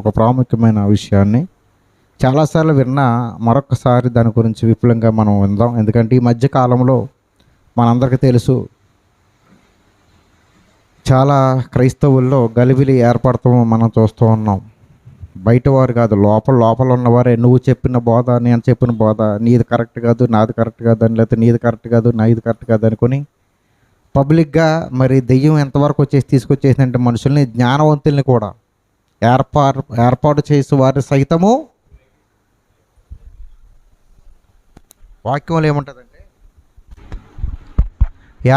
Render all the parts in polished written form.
ఒక ప్రాముఖ్యమైన విషయాన్ని చాలాసార్లు విన్నా, మరొకసారి దాని గురించి విపులంగా మనం విందాం. ఎందుకంటే ఈ మధ్య కాలంలో మనందరికీ తెలుసు, చాలా క్రైస్తవుల్లో గలిబిలి ఏర్పడతాం మనం చూస్తూ ఉన్నాం. బయటవారు కాదు, లోపల లోపల ఉన్నవారే నువ్వు చెప్పిన బోధ, నేను చెప్పిన బోధ, నీది కరెక్ట్ కాదు, నాది కరెక్ట్ కాదు అని, లేకపోతే నీది కరెక్ట్ కాదు, నాది కరెక్ట్ కాదు అనుకొని పబ్లిక్గా మరి దెయ్యం ఎంతవరకు తీసుకొచ్చేసిందంటే మనుషుల్ని, జ్ఞానవంతుల్ని కూడా ఏర్పాటు చేసే వారి సైతము, వాక్యంలో ఏముంటుందంటే,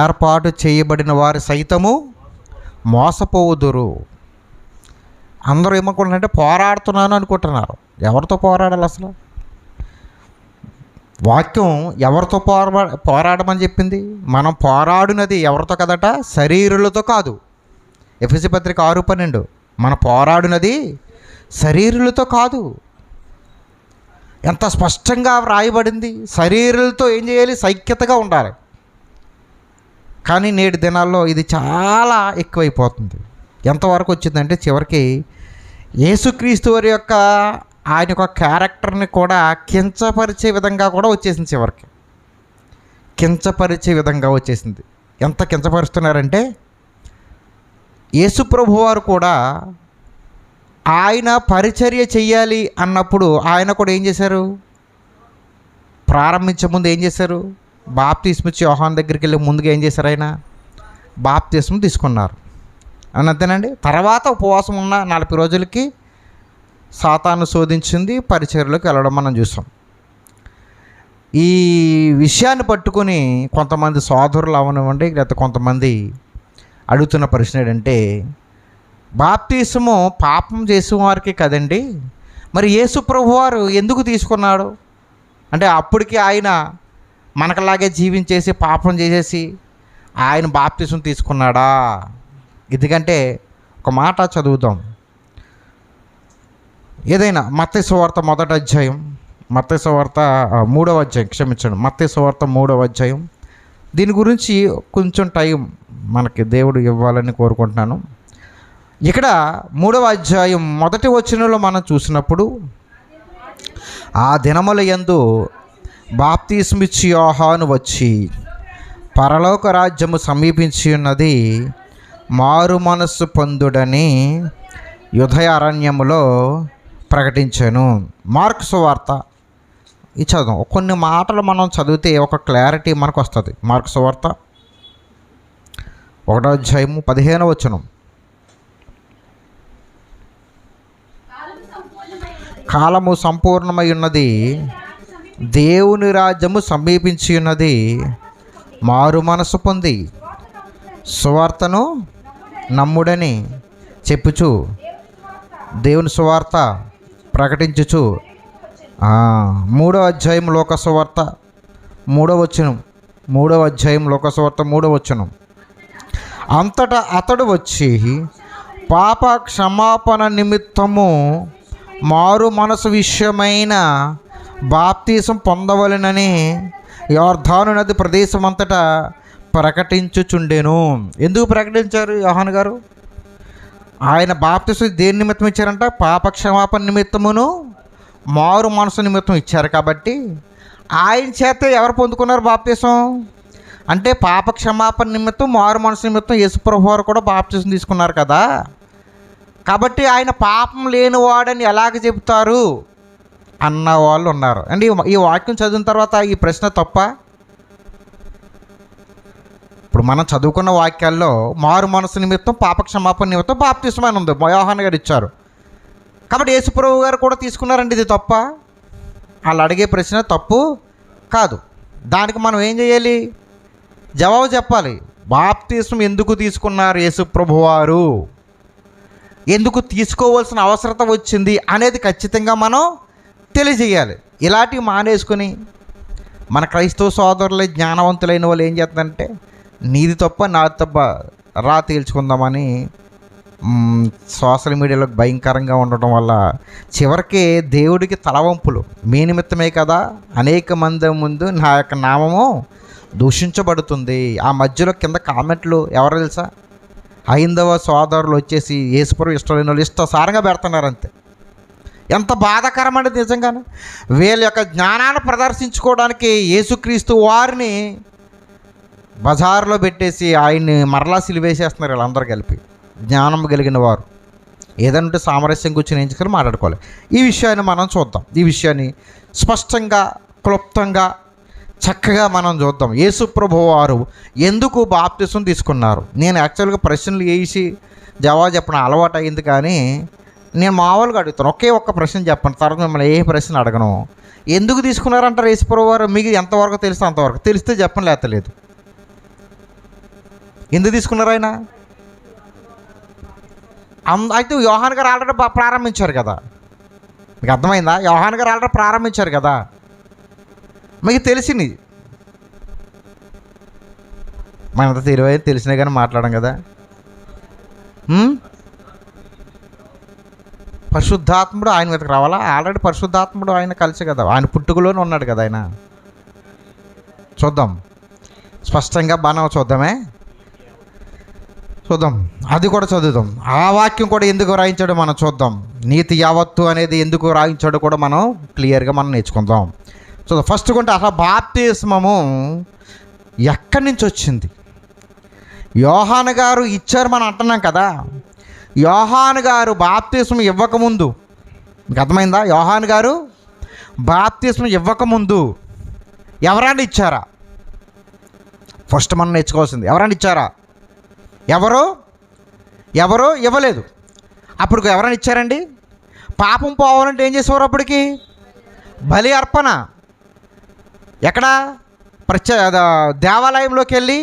ఏర్పాటు చేయబడిన వారి సైతము మోసపోవుదురు. అందరూ ఏమనుకుంటున్నారంటే పోరాడుతున్నాను అనుకుంటున్నారు. ఎవరితో పోరాడాలి అసలు? వాక్యం ఎవరితో పోరాడమని చెప్పింది? మనం పోరాడినది ఎవరితో కదట? శరీరులతో కాదు. ఎఫెసీ పత్రిక 6:12 మన పోరాడినది శరీరులతో కాదు. ఎంత స్పష్టంగా వ్రాయబడింది. శరీరులతో ఏం చేయాలి? సైక్యతగా ఉండాలి. కానీ నేటి దినాల్లో ఇది చాలా ఎక్కువైపోతుంది. ఎంతవరకు వచ్చిందంటే చివరికి యేసుక్రీస్తు వారి యొక్క ఆయన యొక్క క్యారెక్టర్ని కూడా కించపరిచే విధంగా కూడా వచ్చేసింది. చివరికి కించపరిచే విధంగా వచ్చేసింది. ఎంత కించపరుస్తున్నారంటే, యేసు ప్రభువారు కూడా ఆయన పరిచర్య చెయ్యాలి అన్నప్పుడు ఆయన కూడా ఏం చేశారు? ప్రారంభించే ముందు ఏం చేశారు? బాప్తిస్మ ఇచ్చి యోహాను దగ్గరికి వెళ్ళి ముందుగా ఏం చేశారు? ఆయన బాప్తిస్మ తీసుకున్నారు అని, అంతేనండి. తర్వాత ఉపవాసం ఉన్న 40 రోజులకి సాతాను శోధించింది, పరిచర్యలోకి వెళ్ళడం మనం చూసాం. ఈ విషయాన్ని పట్టుకొని కొంతమంది సోదరులు అవనివ్వండి, లేకపోతే కొంతమంది అడుగుతున్న ప్రశ్న ఏంటంటే, బాప్తిస్మము పాపం చేసిన వారికి కదండి, మరి యేసు ప్రభువారు ఎందుకు తీసుకున్నాడు? అంటే అప్పటికి ఆయన మనకలాగే జీవించేసి పాపం చేసేసి ఆయన బాప్తిస్మం తీసుకున్నాడా? ఎందుకంటే ఒక మాట చదువుదాం. ఏదైనా మత్తయి సువార్త 1వ అధ్యాయం, మత్తయి సువార్త 3వ అధ్యాయం, క్షమించండి, మత్తయి సువార్త 3వ అధ్యాయం. దీని గురించి కొంచెం టైం మనకి దేవుడు ఇవ్వాలని కోరుకుంటున్నాను. ఇక్కడ 3వ అధ్యాయం 1వ వచనంలో మనం చూసినప్పుడు, ఆ దినముల యందు బాప్తిస్మిచ్చి యోహాను వచ్చి, పరలోక రాజ్యము సమీపించి ఉన్నది, మారు మనస్సు పొందుడని యూదయ అరణ్యములో ప్రకటించాను. మార్కు సువార్త ఇది చదువు. కొన్ని మాటలు మనం చదివితే ఒక క్లారిటీ మనకు వస్తుంది. మార్కు సువార్త 1వ అధ్యాయము 15వ వచనం. కాలము సంపూర్ణమై ఉన్నది, దేవుని రాజ్యము సమీపించి ఉన్నది, మారు మనసు పొంది సువార్తను నమ్ముడని చెప్పుచు, దేవుని సువార్త ప్రకటించుచు. 3వ అధ్యాయం లోక సువార్త 3వ వచనం, 3వ అధ్యాయం లోక సువార్త 3వ వచనం. అంతటా అతడు వచ్చి పాప క్షమాపణ నిమిత్తము మారు మనసు విషయమైన బాప్తీసం పొందవలెనని యోర్దాను నది ప్రదేశమంతటా ప్రకటించుచుండెను. ఎందుకు ప్రకటించారు యోహాను గారు? ఆయన బాప్తీసం దేని నిమిత్తం ఇచ్చారంట? పాప క్షమాపణ నిమిత్తమును మారు మనసు నిమిత్తం ఇచ్చారు. కాబట్టి ఆయన చేత ఎవరు పొందుకున్నారు బాప్తీసం? అంటే పాప క్షమాపణ నిమిత్తం, మారు మనసు నిమిత్తం యేసుప్రభు వారు కూడా బాప్తీసం తీసుకున్నారు కదా. కాబట్టి ఆయన పాపం లేనివాడని ఎలాగ చెబుతారు అన్న వాళ్ళు ఉన్నారు. అంటే ఈ వాక్యం చదివిన తర్వాత ఈ ప్రశ్న తప్ప? ఇప్పుడు మనం చదువుకున్న వాక్యాల్లో మారు మనసు నిమిత్తం, పాప క్షమాపణ నిమిత్తం బాప్తిస్మం అని ఉంది, యోహాను గారు ఇచ్చారు. కాబట్టి యేసుప్రభు గారు కూడా తీసుకున్నారండి, ఇది తప్ప? వాళ్ళు అడిగే ప్రశ్న తప్పు కాదు. దానికి మనం ఏం చేయాలి? జవాబు చెప్పాలి. బాప్తిస్మం ఎందుకు తీసుకున్నారు యేసుప్రభు వారు, ఎందుకు తీసుకోవాల్సిన అవసరత వచ్చింది అనేది ఖచ్చితంగా మనం తెలియజేయాలి. ఇలాంటివి మానేసుకుని మన క్రైస్తవ సోదరులే జ్ఞానవంతులైన వాళ్ళు ఏం చేస్తారంటే, నీది తప్ప నాది తప్ప రా తేల్చుకుందామని సోషల్ మీడియాలో భయంకరంగా ఉండటం వల్ల చివరికి దేవుడికి తలవంపులు. మీ నిమిత్తమే కదా అనేక మంది ముందు నా యొక్క నామము దూషించబడుతుంది. ఆ మధ్యలో కింద కామెంట్లు ఎవరు తెలుసా? హైందవ సోదరులు వచ్చేసి యేసుప్రభు ఇష్టం లేని వాళ్ళు ఇష్టసారంగా పెడుతున్నారు. అంతే, ఎంత బాధాకరం అంటే నిజంగానే. వీళ్ళ యొక్క జ్ఞానాన్ని ప్రదర్శించుకోవడానికి యేసుక్రీస్తు వారిని బజారులో పెట్టేసి ఆయన్ని మరలా సిలువేసేస్తున్నారు వీళ్ళందరూ కలిపి. జ్ఞానం కలిగిన వారు ఏదంటే సామరస్యం కూర్చొని ఏం చేసుకొని మాట్లాడుకోవాలి. ఈ విషయాన్ని మనం చూద్దాం. ఈ విషయాన్ని స్పష్టంగా క్లుప్తంగా చక్కగా మనం చూద్దాం. యేసు ప్రభువు వారు ఎందుకు బాప్తిసం తీసుకున్నారు? నేను యాక్చువల్గా ప్రశ్నలు వేసి జవాబు చెప్పడం అలవాటు అయింది, కానీ నేను మామూలుగా అడుగుతాను. ఒకే ఒక్క ప్రశ్న చెప్పండి, తర్వాత మిమ్మల్ని ఏ ప్రశ్న అడగను. ఎందుకు తీసుకున్నారంటారు యేసు ప్రభువు వారు? మీకు ఎంతవరకు తెలుసు అంతవరకు, తెలిస్తే చెప్పండి, లేతలేదు. ఎందుకు తీసుకున్నారు ఆయన? అయితే యోహాన్ గారు ఆల్రెడీ ప్రారంభించారు కదా, మీకు అర్థమైందా? యోహాన్ గారు ఆల్రెడీ ప్రారంభించారు కదా, మీకు తెలిసింది. మనంత తెలివైతే తెలిసినా కానీ మాట్లాడడం కదా. పరిశుద్ధాత్ముడు ఆయన మీదకి రావాలా? ఆల్రెడీ పరిశుద్ధాత్ముడు ఆయన కలిసి కదా, ఆయన పుట్టుకలోనే ఉన్నాడు కదా ఆయన. చూద్దాం స్పష్టంగా, బాగా చూద్దాం, అది కూడా చదువుదాం. ఆ వాక్యం కూడా ఎందుకు రాయించాడో మనం చూద్దాం. నీతి యావత్తు అనేది ఎందుకు రాయించాడో కూడా మనం క్లియర్గా మనం నేర్చుకుందాం. చూద్దాం. ఫస్ట్ కొంటే అసలు బాప్తిస్మము ఎక్కడి నుంచి వచ్చింది? యోహాను గారు ఇచ్చారు మనం అంటున్నాం కదా. యోహాను గారు బాప్తిస్మం ఇవ్వకముందు, మీకు అర్థమైందా? యోహాను గారు బాప్తిస్మం ఇవ్వకముందు ఎవరైనా ఇచ్చారా? ఫస్ట్ మనం నేర్చుకోవాల్సింది, ఎవరైనా ఇచ్చారా? ఎవరు ఇవ్వలేదు. అప్పుడు ఎవరైనా ఇచ్చారండి? పాపం పోవాలంటే ఏం చేసేవారు? అప్పటికి బలి అర్పణ. ఎక్కడ? దేవాలయంలోకి వెళ్ళి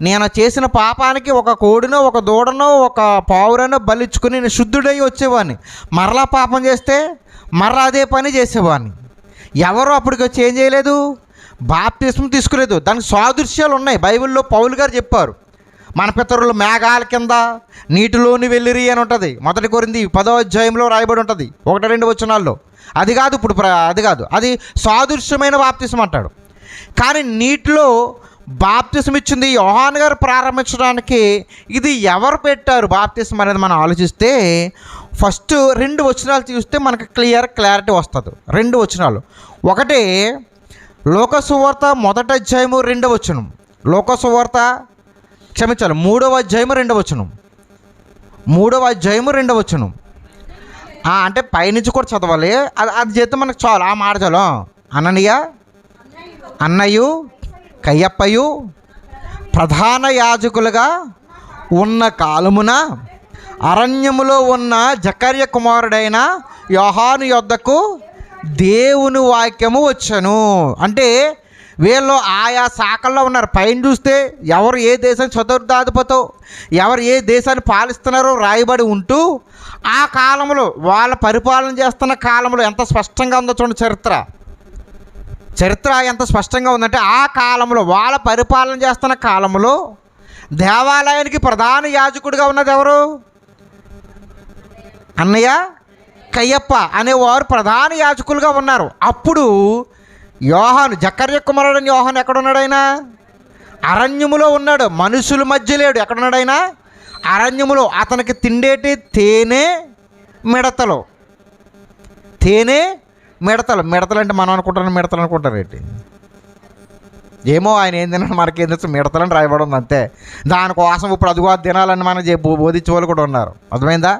నేను చేసిన పాపానికి ఒక కోడినో ఒక దూడనో ఒక పావురనో బలిచ్చుకుని నేను శుద్ధుడై వచ్చేవాడిని. మరలా పాపం చేస్తే మరలా అదే పని చేసేవాడిని. ఎవరు అప్పటికి వచ్చి ఏం చేయలేదు? బాప్తిస్మం తీసుకోలేదు. దానికి సాదృశ్యాలు ఉన్నాయి. బైబిల్లో పౌలు గారు చెప్పారు, మన పితరులు మేఘాల కింద నీటిలోని వెళ్ళిరి అని ఉంటుంది. 1 కొరింథీ 10వ అధ్యాయంలో రాయబడి ఉంటుంది, 1-2 వచనాల్లో. అది కాదు ఇప్పుడు, అది కాదు, అది సాదృశ్యమైన బాప్తిస్మం అంటాడు. కానీ నీటిలో బాప్తిస్మం ఇచ్చింది యోహాను గారు ప్రారంభించడానికి. ఇది ఎవరు పెట్టారు బాప్తిస్మం అనేది మనం ఆలోచిస్తే ఫస్ట్ 2 వచనాలు చూస్తే మనకు క్లారిటీ వస్తుంది. 2 వచనాలు. ఒకటి లోక సువార్త 1వ అధ్యాయము 2వ వచనం. లోక సువార్త 3వ అధ్యాయము 2వ వచనం. 3వ అధ్యాయము 2వ వచనం. అంటే పైనుంచి కూడా చదవాలి, అది చేస్తే మనకు చాలు. ఆ మాట చాలు. అన్నయ్యు కయ్యప్పయు ప్రధాన యాజకులుగా ఉన్న కాలమున అరణ్యములో ఉన్న జకర్య కుమారుడైన యోహాను యొద్దకు దేవుని వాక్యము వచ్చెను. అంటే వీళ్ళు ఆయా శాఖల్లో ఉన్నారు. పైన చూస్తే ఎవరు ఏ దేశాన్ని చతుర్థాధిపతో, ఎవరు ఏ దేశాన్ని పాలిస్తున్నారో రాయబడి ఉంటూ, ఆ కాలంలో వాళ్ళ పరిపాలన చేస్తున్న కాలంలో ఎంత స్పష్టంగా ఉందో చూడండి. చరిత్ర ఎంత స్పష్టంగా ఉందంటే, ఆ కాలంలో వాళ్ళ పరిపాలన చేస్తున్న కాలంలో దేవాలయానికి ప్రధాన యాజకుడిగా ఉన్నది ఎవరు? అన్నయ్య కయ్యప్ప అనేవారు ప్రధాన యాజకులుగా ఉన్నారు. అప్పుడు యోహాను, జకర్య కుమారుడైన యోహాను ఎక్కడున్నాడు? ఆయన అరణ్యములో ఉన్నాడు, మనుషుల మధ్య లేడు. ఎక్కడున్నాడు ఆయన? అరణ్యములో. అతనికి తిండేటి తేనె మిడతలు. మిడతలు అంటే మనం అనుకుంటాను మిడతలు అనుకుంటారు ఏంటి? ఏమో ఆయన ఏం తిన్నాడు మనకేం తెలుసు, మిడతలని రాయబడి ఉంది అంతే. దానికోసం ఇప్పుడు అదిగో తినాలని మనం బోధించే వాళ్ళు కూడా ఉన్నారు. అర్థమైందా?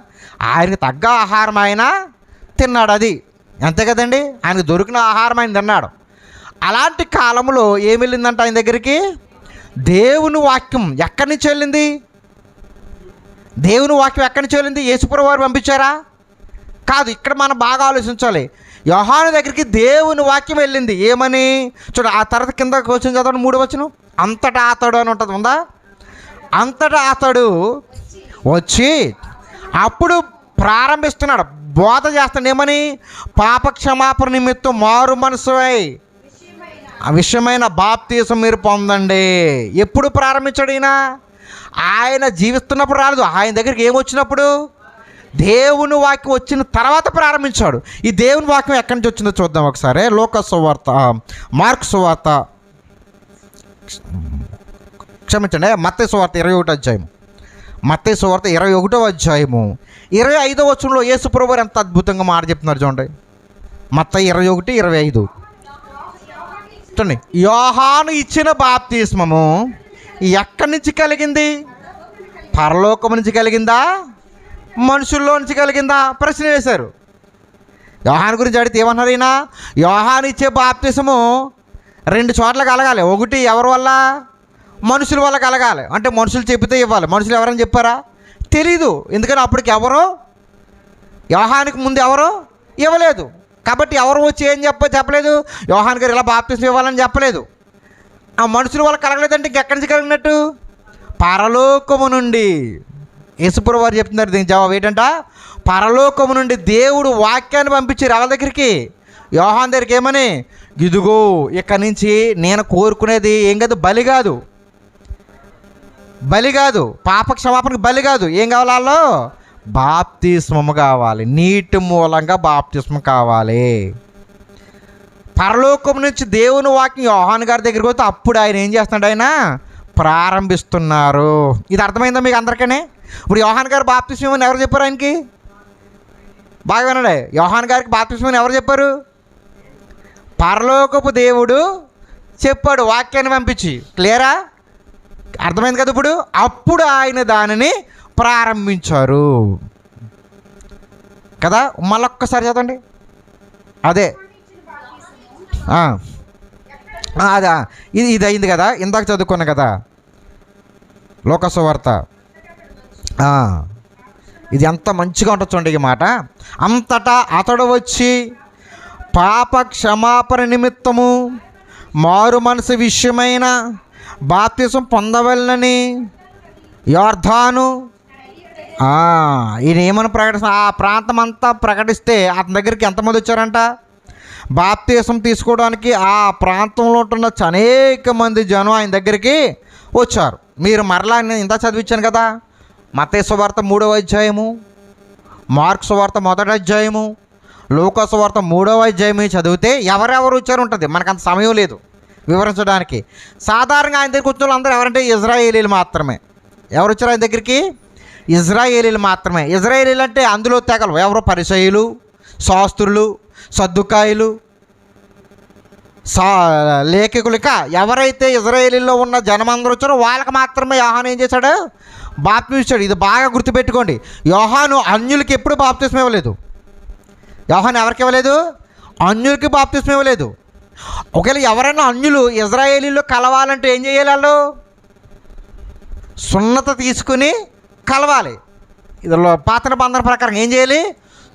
ఆయనకి తగ్గ ఆహారం ఆయన తిన్నాడు, అది అంతే కదండి. ఆయనకు దొరికిన ఆహారం ఆయన తిన్నాడు. అలాంటి కాలంలో ఏమి వెళ్ళిందంట ఆయన దగ్గరికి? దేవుని వాక్యం. ఎక్కడి నుంచి వెళ్ళింది? దేవుని వాక్యం ఎక్కడి నుంచి వెళ్ళింది? యేసుప్రభువు వారు పంపించారా? కాదు. ఇక్కడ మనం బాగా ఆలోచించాలి. యోహాను దగ్గరికి దేవుని వాక్యం వెళ్ళింది. ఏమని? చూడ, ఆ తర్వాత కింద వచ్చిన చదవండి, 3వ వచనం. అంతటా అతడు అని ఉంటుంది, ఉందా? అంతటా అతడు వచ్చి అప్పుడు ప్రారంభిస్తున్నాడు, బోధ చేస్తాడు. ఏమని? పాప క్షమాపణ నిమిత్తం మారు మనసువై విషయమైన బాప్తిసం మీరు పొందండి. ఎప్పుడు ప్రారంభించాడు ఈయన? ఆయన జీవిస్తున్నప్పుడు రాలేదు. ఆయన దగ్గరికి ఏమొచ్చినప్పుడు? దేవుని వాక్యం వచ్చిన తర్వాత ప్రారంభించాడు. ఈ దేవుని వాక్యం ఎక్కడి నుంచి వచ్చిందో చూద్దాం ఒకసారి. లోక సువార్త, మార్కు సువార్త, క్షమించండి, మత్తయి సువార్త 21వ అధ్యాయం. మత్తయి సువార్త 21వ అధ్యాయము 25వ వచనంలో యేసు ప్రభువారు ఎంత అద్భుతంగా మాట చెప్తున్నారు చూడండి. మత్తయి 21:25 చూడండి. యోహాను ఇచ్చిన బాప్తిస్మము ఎక్కడి నుంచి కలిగింది? పరలోకం నుంచి కలిగిందా, మనుషుల్లో నుంచి కలిగిందా? ప్రశ్న వేశారు. యోహాను గురించి అడిగితే ఏమన్నారు ఈయన? యోహాను ఇచ్చే బాప్తిస్మము 2 చోట్ల కలగాలి. ఒకటి ఎవరి వల్ల? మనుషుల వల్ల కలగాలి. అంటే మనుషులు చెబితే ఇవ్వాలి. మనుషులు ఎవరని చెప్పారా? తెలీదు. ఎందుకని అప్పటికి ఎవరో, యోహానికి ముందు ఎవరో ఇవ్వలేదు. కాబట్టి ఎవరు వచ్చి ఏం చెప్పలేదు. యోహాన్ గారు ఇలా బాప్తిస్మం ఇవ్వాలని చెప్పలేదు. ఆ మనుషుల వల్ల కలగలేదంటే ఇంకెక్కడి నుంచి కలిగినట్టు? పరలోకము నుండి. యేసుప్రభువు వారు చెప్తున్నారు దీనికి జవాబు ఏంటంట? పరలోకము నుండి దేవుడు వాక్యాన్ని పంపించారు ఎవరి దగ్గరికి? యోహాన్ దగ్గరికి. ఏమని? ఇదిగో ఇక్కడి నుంచి నేను కోరుకునేది ఏం కాదు, బలి కాదు, బలి కాదు, పాప క్షమాపణకు బలి కాదు. ఏం కావాలి? వాళ్ళు బాప్తిస్మము కావాలి. నీటి మూలంగా బాప్తిస్మం కావాలి. పరలోకం నుంచి దేవుని వాక్యం యోహాను గారి దగ్గరికి వస్తే అప్పుడు ఆయన ఏం చేస్తున్నాడు? ఆయన ప్రారంభిస్తున్నారు. ఇది అర్థమైందా మీకు అందరికనే? ఇప్పుడు యోహాను గారు బాప్తిస్మం అని ఎవరు చెప్పారు ఆయనకి? బాగా వినండి. యోహాను గారికి బాప్తిస్మం అని ఎవరు చెప్పారు? పరలోకపు దేవుడు చెప్పాడు వాక్యాన్ని పంపించి. క్లియరా? అర్థమైంది కదా? ఇప్పుడు అప్పుడు ఆయన దానిని ప్రారంభించారు కదా. మళ్ళొక్కసారి చదవండి. అదే అదే ఇది అయింది కదా, ఇందాక చదువుకున్నా కదా లోక సువార్త. ఇది ఎంత మంచిగా ఉంటుంది చూడండి ఈ మాట. అంతటా అతడు వచ్చి పాప క్షమాపణ నిమిత్తము మారు మనసు విషయమైన బాప్తిసం పొందవలనని యోర్దాను ఈయన ఏమని ప్రకటిస్తా? ఆ ప్రాంతం అంతా ప్రకటిస్తే అతని దగ్గరికి ఎంతమంది వచ్చారంట? బాప్తిసం తీసుకోవడానికి ఆ ప్రాంతంలో ఉంటున్న అనేక మంది జనం ఆయన దగ్గరికి వచ్చారు. మీరు మరలా నేను ఇంత చదివించాను కదా, మత్తయి సువార్త 3వ అధ్యాయము, మార్కు సువార్త 1వ అధ్యాయము, లూకా సువార్త 3వ అధ్యాయము చదివితే ఎవరెవరు వచ్చారు ఉంటుంది. మనకు అంత సమయం లేదు వివరించడానికి. సాధారణంగా ఆయన దగ్గరికి వచ్చిన వాళ్ళు అందరూ ఎవరంటే ఇజ్రాయేలీలు మాత్రమే. ఎవరు వచ్చారు ఆయన దగ్గరికి? ఇజ్రాయేలీలు మాత్రమే. ఇజ్రాయేలీలు అంటే అందులో తెగలు ఎవరు? పరిసయ్యులు, శాస్త్రులు, సద్దుకాయులు, లేఖకులు. ఇక ఎవరైతే ఇజ్రాయేలీలో ఉన్న జనమందరూ వచ్చారో వాళ్ళకి మాత్రమే యోహాను ఏం చేశాడు? బాప్తిస్మం ఇచ్చాడు. ఇది బాగా గుర్తుపెట్టుకోండి. యోహాను అన్యులకి ఎప్పుడు బాప్తిస్మం ఇవ్వలేదు. యోహాను ఎవరికి ఇవ్వలేదు? అన్యులకి బాప్తిస్మం ఇవ్వలేదు. ఒకవేళ ఎవరైనా అన్యులు ఇజ్రాయేలీలో కలవాలంటే ఏం చేయాలి? వాళ్ళు సున్నత తీసుకుని కలవాలి. ఇందులో పాత నిబంధన ప్రకారం ఏం చేయాలి?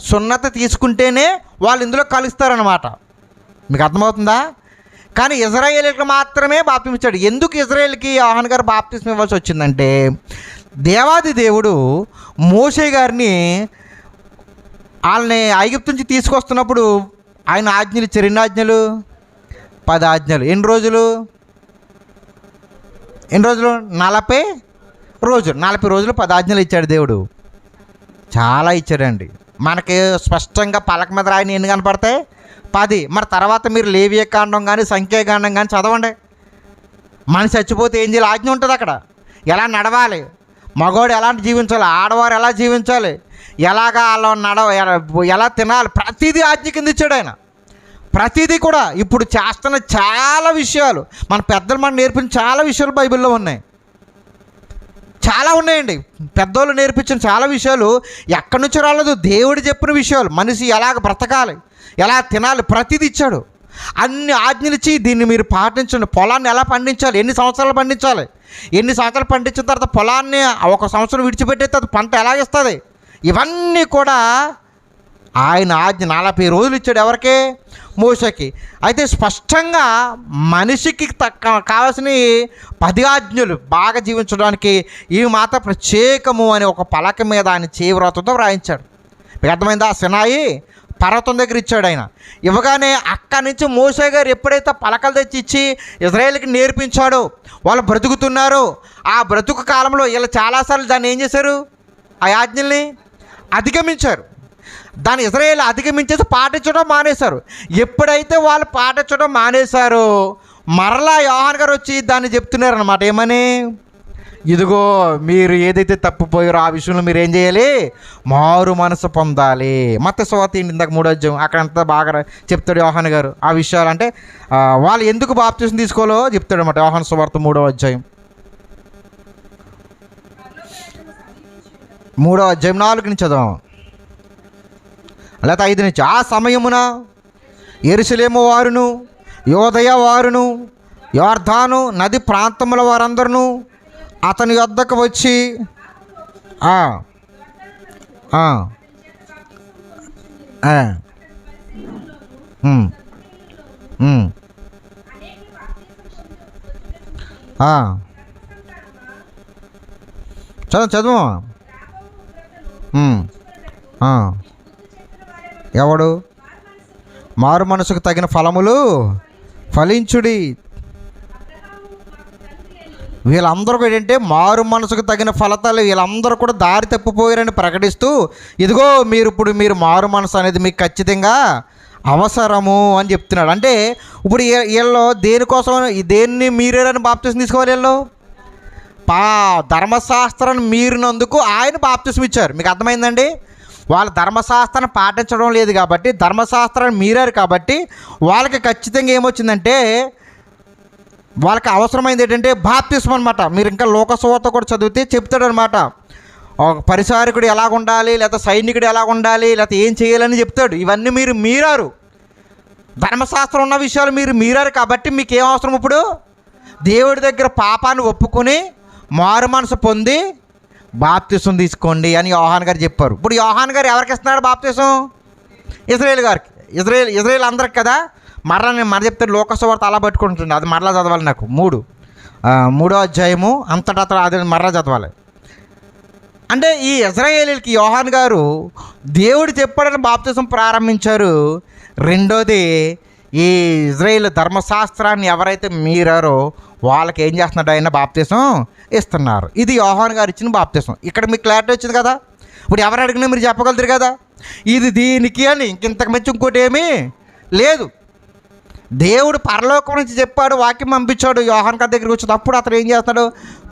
సున్నత తీసుకుంటేనే వాళ్ళు ఇందులో కలుస్తారనమాట. మీకు అర్థమవుతుందా? కానీ ఇజ్రాయేలీకి మాత్రమే బాప్తిస్మం ఇచ్చాడు. ఎందుకు ఇజ్రాయేల్కి యోహాను గారు బాప్తిస్మం ఇవ్వాల్సి వచ్చిందంటే, దేవాది దేవుడు మోషే గారిని వాళ్ళని ఐగుప్తు నుంచి తీసుకొస్తున్నప్పుడు ఆయన ఆజ్ఞలు ఇచ్చారు. ఎన్ని ఆజ్ఞలు? 10 ఆజ్ఞలు. ఎన్ని రోజులు? 40 రోజులు. 40 రోజులు 10 ఆజ్ఞలు ఇచ్చాడు దేవుడు. చాలా ఇచ్చాడండి. మనకి స్పష్టంగా పలక మీద రాయని ఎన్ని కనపడతాయి? 10. మరి తర్వాత మీరు లేవియకాండం కానీ సంఖ్యాకాండం కానీ చదవండి. మనిషి చచ్చిపోతే ఏం చేయాలి? ఆజ్ఞ ఉంటుంది అక్కడ. ఎలా నడవాలి, మగవాడు ఎలాంటి జీవించాలి, ఆడవారు ఎలా జీవించాలి, ఎలాగా ఎలా తినాలి, ప్రతిదీ ఆజ్ఞ కింద ఇచ్చాడు ఆయన. ప్రతిదీ కూడా ఇప్పుడు చేస్తున్న చాలా విషయాలు మన పెద్దలు మనకు నేర్పించిన చాలా విషయాలు బైబిల్లో ఉన్నాయి. చాలా ఉన్నాయండి. పెద్దోళ్ళు నేర్పించిన చాలా విషయాలు ఎక్కడి నుంచి రాలేదు. దేవుడు చెప్పిన విషయాలు, మనిషి ఎలాగ బ్రతకాలి, ఎలా తినాలి, ప్రతిదీ ఇచ్చాడు. అన్ని ఆజ్ఞలు ఇచ్చి దీన్ని మీరు పాటించండి. పొలాన్ని ఎలా పండించాలి, ఎన్ని సంవత్సరాలు పండించాలి, ఎన్ని సంవత్సరాలు పండించిన తర్వాత పొలాన్ని 1 సంవత్సరం విడిచిపెట్టే తర్వాత పంట ఎలాగిస్తుంది, ఇవన్నీ కూడా ఆయన ఆజ్ఞ 40 రోజులు ఇచ్చాడు. ఎవరికి? మోషేకి. అయితే స్పష్టంగా మనిషికి కావాల్సిన 10 ఆజ్ఞలు బాగా జీవించడానికి ఇవి మాత్రం ప్రత్యేకము అని ఒక పలక మీద ఆయన చేవ్రతంతో వ్రాయించాడు. మీకు అర్థమైందా? సినాయి పర్వతం దగ్గర ఇచ్చాడు ఆయన. ఇవ్వగానే అక్కడి నుంచి మోషే గారు ఎప్పుడైతే పలకలు తెచ్చి ఇచ్చి ఇజ్రాయేల్కి నేర్పించాడో, వాళ్ళు బ్రతుకుతున్నారు. ఆ బ్రతుకు కాలంలో వీళ్ళు చాలాసార్లు దాన్ని ఏం చేశారు? ఆ ఆజ్ఞల్ని అధిగమించారు. దాన్ని ఇజ్రాయేల్ అధిగమించేసి పాటించడం మానేశారు. ఎప్పుడైతే వాళ్ళు పాటించడం మానేశారో మరలా యోహాను గారు వచ్చి దాన్ని చెప్తున్నారు అన్నమాట. ఏమని? ఇదిగో మీరు ఏదైతే తప్పిపోయారో ఆ విషయంలో మీరు ఏం చేయాలి? మారు మనసు పొందాలి. మత్తయి సువార్త ఇందాక 3వ అధ్యాయం అక్కడంతా బాగా చెప్తాడు యోహాను గారు ఆ విషయాలు. అంటే వాళ్ళు ఎందుకు బాప్తిసం తీసుకోవాలో చెప్తాడు అన్నమాట. యోహాను సువార్త 3వ అధ్యాయం 4 నుంచి చదవం, లేకపోతే 5 నుంచి. ఆ సమయమున యెరూషలేము వారును యోదయ వారును యొర్దాను నది ప్రాంతముల వారందరూ అతని యొద్దకు వచ్చి చదువు. ఎవడు? మారు మనసుకు తగిన ఫలములు ఫలించుడి. వీళ్ళందరూ ఏంటంటే మారు మనసుకు తగిన ఫలితాలు, వీళ్ళందరూ కూడా దారి తప్పిపోయారని ప్రకటిస్తూ, ఇదిగో మీరు మారు మనసు అనేది మీకు ఖచ్చితంగా అవసరము అని చెప్తున్నాడు. అంటే ఇప్పుడు వీళ్ళు దేనికోసం, దేన్ని మీరేరని బాప్తిసం తీసుకోవాలి? వీళ్ళు ధర్మశాస్త్రాన్ని మీరినందుకు ఆయన బాప్తిసం ఇచ్చారు. మీకు అర్థమైందండి? వాళ్ళ ధర్మశాస్త్రాన్ని పాటించడం లేదు కాబట్టి, ధర్మశాస్త్రాన్ని మీరారు కాబట్టి వాళ్ళకి ఖచ్చితంగా ఏమొచ్చిందంటే, వాళ్ళకి అవసరమైంది ఏంటంటే బాప్తిసం అనమాట. మీరు ఇంకా లోకసువార్త కూడా చదివితే చెప్తాడు అనమాట. ఒక పరిచారకుడు ఎలాగ ఉండాలి, లేకపోతే సైనికుడు ఎలాగ ఉండాలి, లేకపోతే ఏం చేయాలని చెప్తాడు. ఇవన్నీ మీరు మీరారు, ధర్మశాస్త్రం ఉన్న విషయాలు మీరు మీరారు కాబట్టి మీకు ఏం అవసరం? ఇప్పుడు దేవుడి దగ్గర పాపాన్ని ఒప్పుకొని మారు మనసు పొంది బాప్తిసం తీసుకోండి అని యోహాన్ గారు చెప్పారు. ఇప్పుడు యోహాన్ గారు ఎవరికి ఇస్తున్నాడు బాప్తిసం? ఇజ్రాయేల్ గారికి. ఇజ్రాయేల్ అందరికి కదా. నేను చెప్తాను లోకసువార్త అలా పట్టుకుంటుంది, అది మరలా చదవాలి. నాకు 3వ అధ్యాయము అంతటా అది మరలా చదవాలి. అంటే ఈ ఇజ్రాయేలీలకి యోహాన్ గారు దేవుడు చెప్పాడని బాప్తిసం ప్రారంభించారు. రెండోది, ఈ ఇజ్రాయేల్ ధర్మశాస్త్రాన్ని ఎవరైతే మీరారో వాళ్ళకి ఏం చేస్తున్నాడు? ఆయన బాప్తిసం ఇస్తున్నారు. ఇది యోహాన్ గారు ఇచ్చిన బాప్తిసం. ఇక్కడ మీకు క్లారిటీ వచ్చింది కదా. ఇప్పుడు ఎవరు అడిగినా మీరు చెప్పగలుగుతారు కదా, ఇది దీనికి అని. ఇంతకు మించి ఇంకోటి ఏమీ లేదు. దేవుడు పరలోకం నుంచి చెప్పాడు, వాక్యం పంపించాడు, యోహాన్ గారి దగ్గరికి వచ్చి అప్పుడు అతను ఏం చేస్తాడు?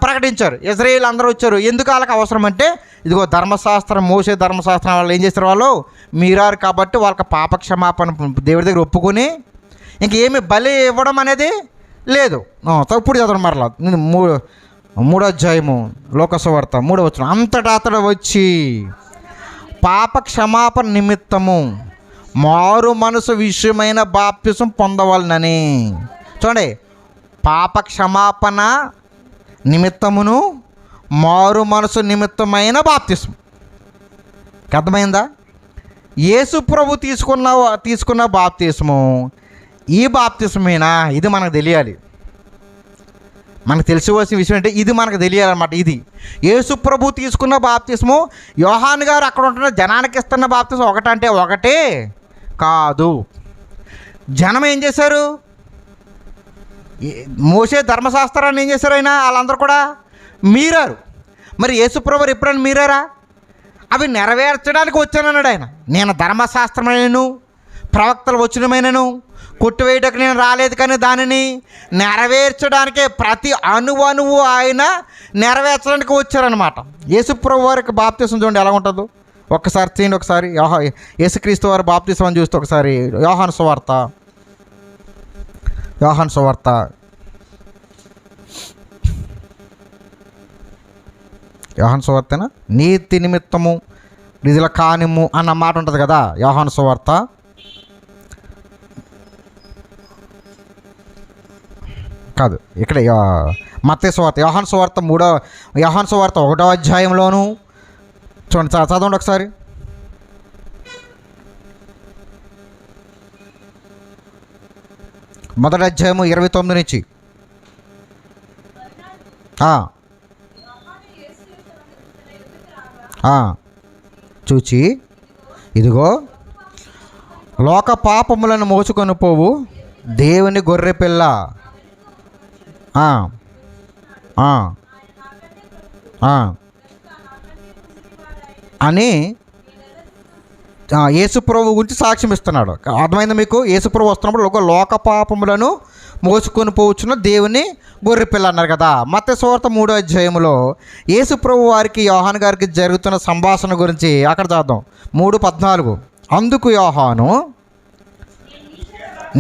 ప్రకటించారు. ఇజ్రాయేల్ అందరూ వచ్చారు. ఎందుకు వాళ్ళకి అవసరం అంటే, ఇదిగో ధర్మశాస్త్రం, మోసే ధర్మశాస్త్రం వాళ్ళు ఏం చేస్తారు? వాళ్ళు మీరారు కాబట్టి వాళ్ళకి పాపక్షమాపణ దేవుడి దగ్గర ఒప్పుకొని ఇంకేమి బలి ఇవ్వడం అనేది లేదు. ఇప్పుడు చదవడం మరలా 3వ అధ్యాయము లోకసువార్త 3వ వచనం. అంతటా అతడు వచ్చి పాప క్షమాపణ నిమిత్తము మారు మనసు విషయమైన బాప్తిసం పొందవలనని. చూడండి, పాప క్షమాపణ నిమిత్తమును మారు మనసు నిమిత్తమైన బాప్తిసం. అర్థమైందా? యేసు ప్రభు తీసుకున్న బాప్తిసము ఈ బాప్తిసమేనా? ఇది మనకు తెలియాలి. మనకు తెలిసివలసిన విషయం అంటే ఇది మనకు తెలియాలన్నమాట. ఇది యేసు ప్రభు తీసుకున్న బాప్తిసము, యోహాన్ గారు అక్కడ ఉంటున్న జనానికి ఇస్తున్న బాప్తిసం ఒకటంటే ఒకటే కాదు. జనం ఏం చేశారు? మోసే ధర్మశాస్త్రాన్ని ఏం చేశారు? ఆయన వాళ్ళందరూ కూడా మీరారు. మరి యేసుప్రభు ఎప్పుడైనా మీరారా? అవి నెరవేర్చడానికి వచ్చానన్నాడు ఆయన. నేను ధర్మశాస్త్రమైనను ప్రవక్తల వచనమైనను కొట్టివేయడానికి నేను రాలేదు, కానీ దానిని నెరవేర్చడానికే ప్రతి అణువు ఆయన నెరవేర్చడానికి వచ్చారనమాట. యేసుప్రభు వారికి బాప్తిసం చూడండి ఎలా ఉంటుందో. ఒక్కసారి చేయండి. ఒకసారి యేసుక్రీస్తు వారి బాప్తిసం అని చూస్తే ఒకసారి యోహాను సువార్త నీతి నిమిత్తము నిధుల కానిము అన్న మాట ఉంటుంది కదా. యోహాను సువార్త కాదు, ఇక్కడ మత్తయి సువార్త. యోహాను సువార్త 1వ అధ్యాయంలోను చూడండి, చదవండి ఒకసారి. మొదటి అధ్యాయము 29 నుంచి. చూచి ఇదిగో లోక పాపములను మోసుకొని పోవు దేవుని గొర్రెపిల్ల అని యేసుప్రభు గురించి సాక్ష్యం ఇస్తున్నాడు. అర్థమైంది మీకు? యేసుప్రభు వస్తున్నప్పుడు లోక పాపములను మోసుకొని పోవచ్చున్న దేవుని గొర్రెపిల్ల అన్నారు కదా. మత్తయి సువార్త 3వ అధ్యాయంలో యేసు ప్రభు వారికి యోహాను గారికి జరుగుతున్న సంభాషణ గురించి అక్కడ చదువుదాం. 3:14. అందుకు యోహాను,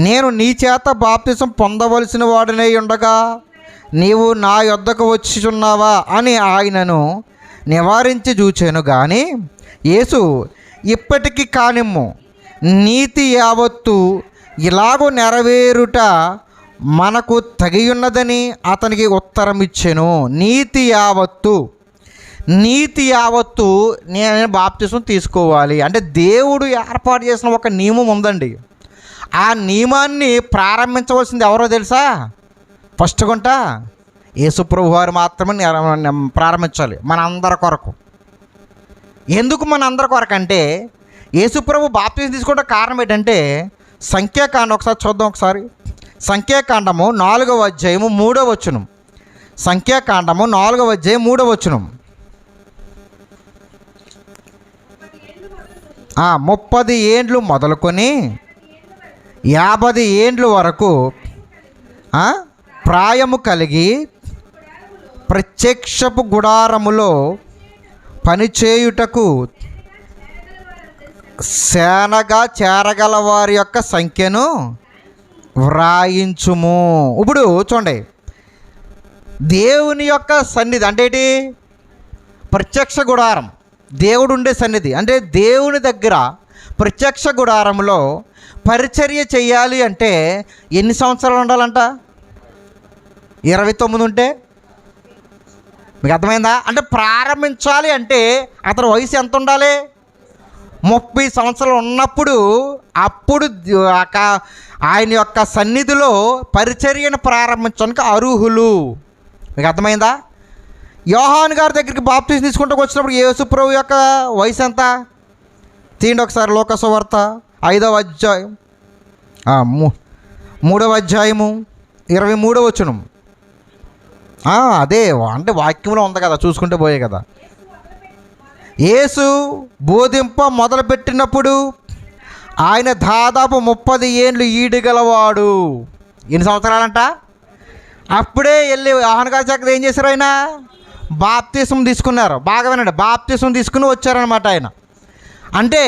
నేను నీ చేత బాప్తిసం పొందవలసిన వాడినై ఉండగా నీవు నా యొద్దకు వచ్చిచున్నావా అని ఆయనను నివారించి చూచాను. కానీ యేసు, ఇప్పటికి కానిమ్ము, నీతి యావత్తు ఇలాగూ నెరవేరుట మనకు తగియున్నదని అతనికి ఉత్తరం ఇచ్చెను. నీతి యావత్తు నేను బాప్తిసం తీసుకోవాలి అంటే దేవుడు ఏర్పాటు చేసిన ఒక నియమం ఉందండి. ఆ నియమాన్ని ప్రారంభించవలసింది ఎవరో తెలుసా? ఫస్ట్ గుంట యేసుప్రభు వారు మాత్రమే ప్రారంభించాలి మన అందరి కొరకు. ఎందుకు మన అందరి కొరకు అంటే యేసుప్రభు బాప్తిసం తీసుకోవడం కారణం ఏంటంటే సంఖ్యాకాండం ఒకసారి చూద్దాం. ఒకసారి సంఖ్యాకాండము 4వ అధ్యాయము 3వ వచనం. సంఖ్యాకాండము 4వ అధ్యాయం 3వ వచనం. 30 ఏండ్లు మొదలుకొని 50 ఏండ్ల వరకు ప్రాయము కలిగి ప్రత్యక్షపు గుడారములో పనిచేయుటకు సేనగా చేరగల వారి యొక్క సంఖ్యను వ్రాయించుము. ఇప్పుడు చూడండి, దేవుని యొక్క సన్నిధి అంటే ఏంటి? ప్రత్యక్ష గుడారం, దేవుడు ఉండే సన్నిధి. అంటే దేవుని దగ్గర ప్రత్యక్ష గుడారంలో పరిచర్య చేయాలి అంటే ఎన్ని సంవత్సరాలు ఉండాలంట? 29 ఉంటే మీకు అర్థమైందా? అంటే ప్రారంభించాలి అంటే అతని వయసు ఎంత ఉండాలి? 30 సంవత్సరాలు ఉన్నప్పుడు అప్పుడు ఆయన యొక్క సన్నిధిలో పరిచర్యను ప్రారంభించడానికి అర్హులు. మీకు అర్థమైందా? యోహాను గారి దగ్గరికి బాప్తిసం తీసుకుంటూ వచ్చినప్పుడు యేసుప్రభు యొక్క వయసు ఎంత? తీయండి ఒకసారి. లోక సువార్త 5వ అధ్యాయం 3వ అధ్యాయము 23వ వచనం. అదే అంటే వాక్యంలో ఉంది కదా, చూసుకుంటే పోయే కదా. యేసు బోధింప మొదలుపెట్టినప్పుడు ఆయన దాదాపు 30 ఏండ్లు ఈడుగలవాడు. ఎన్ని సంవత్సరాలంట? అప్పుడే వెళ్ళి యోహాను గారి దగ్గర ఏం చేశారు? ఆయన బాప్తిసం తీసుకున్నారు. బాగా వినండి, బాప్తిసం తీసుకుని వచ్చారనమాట ఆయన. అంటే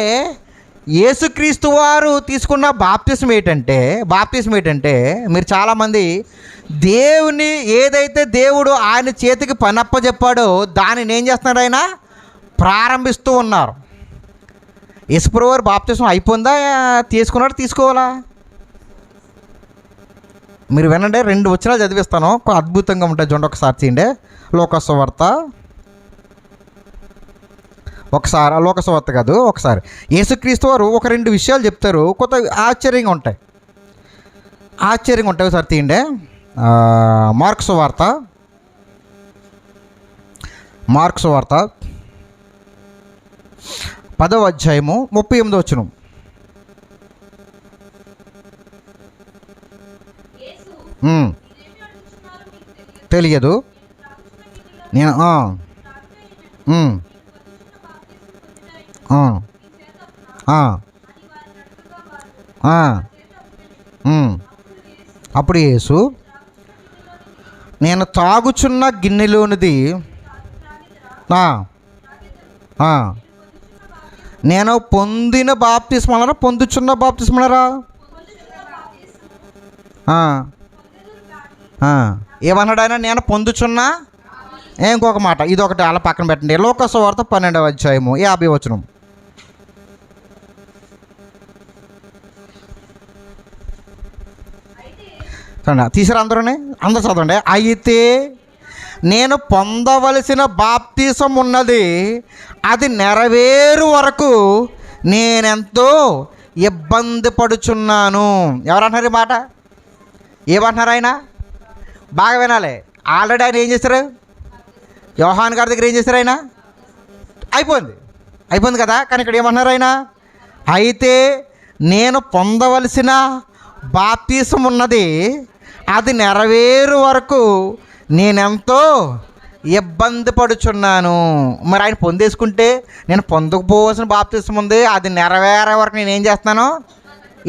యేసుక్రీస్తు వారు తీసుకున్న బాప్తిసం ఏంటంటే మీరు చాలామంది దేవుని ఏదైతే దేవుడు ఆయన చేతికి పనప్పచెప్పాడో దానిని ఏం చేస్తున్నారు? ఆయన ప్రారంభిస్తూ ఉన్నారు. యేసుప్రభు వారు బాప్తిసం అయిపోయిందా? తీసుకోవాలా? మీరు వినండి, 2 వచనాలు చదివిస్తాను, అద్భుతంగా ఉంటుంది. చూడండి ఒకసారి తీయండి. లోకసువార్త కాదు, ఒకసారి యేసుక్రీస్తు వారు ఒక 2 విషయాలు చెప్తారు, కొత్త ఆశ్చర్యంగా ఉంటాయి. ఒకసారి తీయండి. మార్కు సువార్త 10వ అధ్యాయము 38వ వచనం. తెలియదు నేను అప్పుడు యేసు, నేను తాగుచున్న గిన్నెలోనిది నేను పొందిన బాప్తిస్మలరా పొందుచున్న బాప్తిస్మలరా? ఏమన్నాడు ఆయన? నేను పొందుచున్నా. ఇంకొక మాట, ఇదొకటి అలా పక్కన పెట్టండి. లోక సువార్త 12వ అధ్యాయము 50వ వచనం. తీసారు అందరూ చదవండి. అయితే నేను పొందవలసిన బాప్తిసం ఉన్నది, అది నెరవేరు వరకు నేనెంతో ఇబ్బంది పడుచున్నాను. ఎవరంటున్నారు ఈ మాట? ఏమంటున్నారు ఆయన? బాగా వినాలి. ఆల్రెడీ ఆయన ఏం చేశారు? యోహాను గారి దగ్గర ఏం చేశారు? ఆయన అయిపోయింది కదా. కానీ ఇక్కడ ఏమంటున్నారు ఆయన? అయితే నేను పొందవలసిన బాప్తిసం ఉన్నది, అది నెరవేరు వరకు నేనెంతో ఇబ్బంది పడుచున్నాను. మరి ఆయన పొందేసుకుంటే నేను పొందకపోవాల్సిన బాప్తిసం ఉంది, అది నెరవేరే వరకు నేనేం చేస్తున్నాను?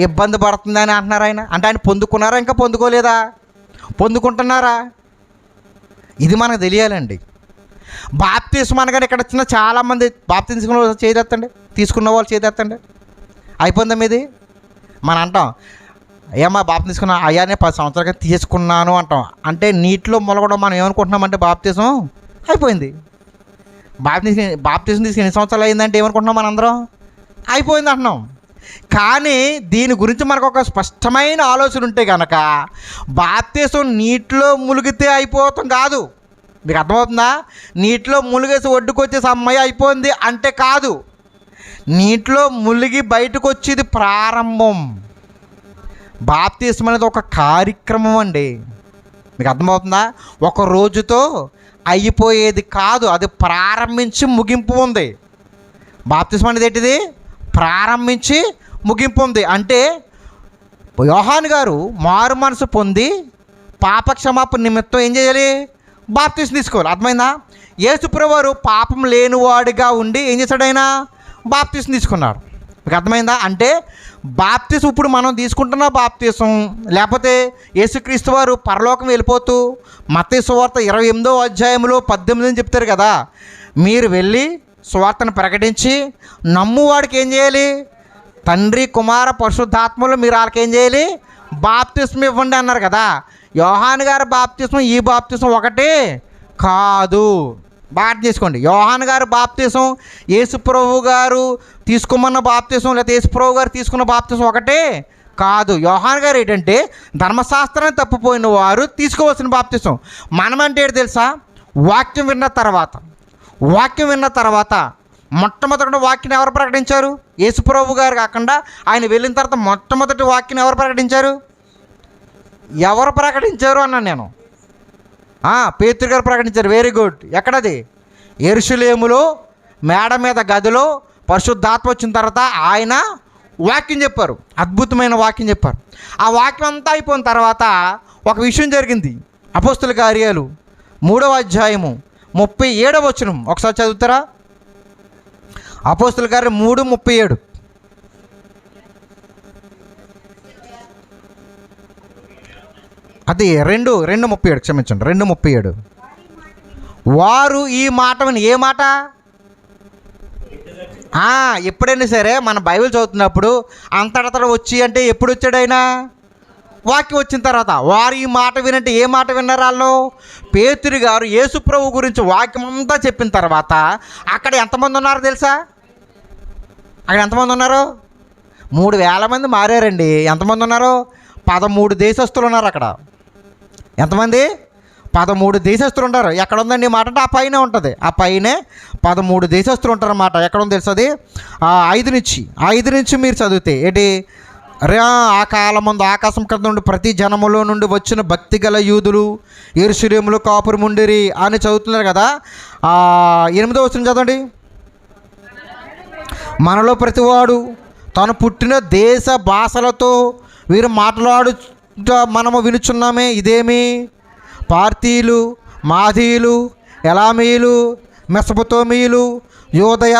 ఇబ్బంది పడుతుందని అంటున్నారు ఆయన. అంటే ఆయన పొందుకున్నారా, ఇంకా పొందుకోలేదా? పొందుకుంటున్నారా? ఇది మనకు తెలియాలండి. బాప్తిస్మం అనగానే ఇక్కడ వచ్చిన చాలామంది బాప్తిస్మం తీసుకున్న వాళ్ళు చేదెత్తండి, తీసుకున్న వాళ్ళు చేదెత్తండి. అయిపోయిందా మీది? మనం అంటాం, ఏమా బాప్తిస్మం తీసుకున్నా, అయ్యా నేను 10 సంవత్సరాలుగా తీసుకున్నాను అంటాం. అంటే నీటిలో మొలగడం మనం ఏమనుకుంటున్నామంటే బాప్తిస్మం అయిపోయింది. బాప్తిస్మం తీసుకుని ఎన్ని సంవత్సరాలు అయిందంటే ఏమనుకుంటున్నాం మనందరం? అయిపోయింది అంటున్నాం. కానీ దీని గురించి మనకు ఒక స్పష్టమైన ఆలోచన ఉంటే కనుక బాప్తిస్మం నీటిలో మునిగితే అయిపోతాం కాదు. మీకు అర్థమవుతుందా? నీటిలో మునిగేసి ఒడ్డుకొచ్చేసి అమ్మాయి అయిపోయింది అంటే కాదు. నీటిలో మునిగి బయటకు వచ్చేది ప్రారంభం. బాప్తిస్మం అనేది ఒక కార్యక్రమం అండి. మీకు అర్థమవుతుందా? ఒక రోజుతో అయిపోయేది కాదు, అది ప్రారంభించి ముగింపు ఉంది. బాప్తిస్మం అనేది ఏంటిది? ప్రారంభించి ముగింపు ఉంది. అంటే యోహాను గారు మారు మనసు పొంది పాపక్షమాపణ నిమిత్తం ఏం చేయాలి? బాప్తిస్మం తీసుకోవాలి. అర్థమైందా? యేసుప్రభువారు పాపం లేనివాడిగా ఉండి ఏం చేశాడు? ఆయన బాప్తిస్మం తీసుకున్నాడు. మీకు అర్థమైందా? అంటే బాప్తిస్మం ఇప్పుడు మనం తీసుకుంటున్న బాప్తిస్మం, లేకపోతే యేసుక్రీస్తు వారు పరలోకం వెళ్ళిపోతూ మత్తయి సువార్త 28వ అధ్యాయంలో 18 అని చెప్తారు కదా, మీరు వెళ్ళి సువార్తను ప్రకటించి నమ్మువాడికి ఏం చేయాలి? తండ్రి కుమార పరిశుద్ధాత్మలు మీరు వాళ్ళకి ఏం చేయాలి? బాప్తిస్మం ఇవ్వండి అన్నారు కదా. యోహాను గారి బాప్తిస్మం ఈ బాప్తిస్మం ఒకటే కాదు. బాగా చేసుకోండి. యోహాను గారు బాప్తిస్మం, యేసుప్రభు గారు తీసుకోమన్న బాప్తిస్మం, లేకపోతే యేసుప్రభు గారు తీసుకున్న బాప్తిస్మం ఒకటే కాదు. యోహాను గారు ఏంటంటే ధర్మశాస్త్రాన్ని తప్పిపోయిన వారు తీసుకోవాల్సిన బాప్తిస్మం. మనమంటే ఏంటి తెలుసా? వాక్యం విన్న తర్వాత మొట్టమొదటి వాక్యం ఎవరు ప్రకటించారు? యేసుప్రభు గారు కాకుండా ఆయన వెళ్ళిన తర్వాత మొట్టమొదటి వాక్యం ఎవరు ప్రకటించారు? ఎవరు ప్రకటించారు అన్నాను నేను. పేతురు గారు ప్రకటించారు. Very good. ఎక్కడది? యెరూషలేములో మేడ మీద గదిలో పరిశుద్ధాత్మ వచ్చిన తర్వాత ఆయన వాక్యం చెప్పారు, అద్భుతమైన వాక్యం చెప్పారు. ఆ వాక్యం అంతా అయిపోయిన తర్వాత ఒక విషయం జరిగింది. అపోస్తుల కార్యాలు 3వ అధ్యాయము 37వ వచనం ఒకసారి చదువుతారా? అపోస్తుల కార్యం 3:37. అది 2:37, క్షమించండి, 2:37. వారు ఈ మాట విని, ఏ మాట? ఎప్పుడైనా సరే మన బైబిల్ చదువుతున్నప్పుడు అంతటా వచ్చి అంటే ఎప్పుడు వచ్చాడు ఆయన? వాక్యం వచ్చిన తర్వాత. వారు ఈ మాట వినంటే ఏ మాట విన్నారు వాళ్ళు? పేతురు గారు యేసుప్రభు గురించి వాక్యం అంతా చెప్పిన తర్వాత అక్కడ ఎంతమంది ఉన్నారో తెలుసా? అక్కడ ఎంతమంది ఉన్నారు? 3,000 మంది మారారండి. ఎంతమంది ఉన్నారు? 13 దేశస్తులు ఉన్నారు అక్కడ. ఎంతమంది? 13 దేశస్తులు ఉంటారు. ఎక్కడ ఉందండి మాట అంటే ఆ పైన ఉంటుంది. ఆ పైనే 13 దేశస్తులు ఉంటారు అన్నమాట. ఎక్కడ ఉంది తెలుసు? అది 5 నుంచి మీరు చదివితే ఏంటి? ఆ కాలం ముందు ఆకాశం క్రింద నుండి ప్రతి జనములో నుండి వచ్చిన భక్తి గల యూదులు యెరూషలేములో కాపురముండిరి అని చదువుతున్నారు కదా. 8వ వచనం చదవండి. మనలో ప్రతివాడు తను పుట్టిన దేశ భాషలతో వీరు మాట్లాడుట మనము వినుచున్నామే. ఇదేమి? పార్తీయులు, మాదీయులు, ఎలామీయులు, మెసొపొతేమియులు, యోదయ,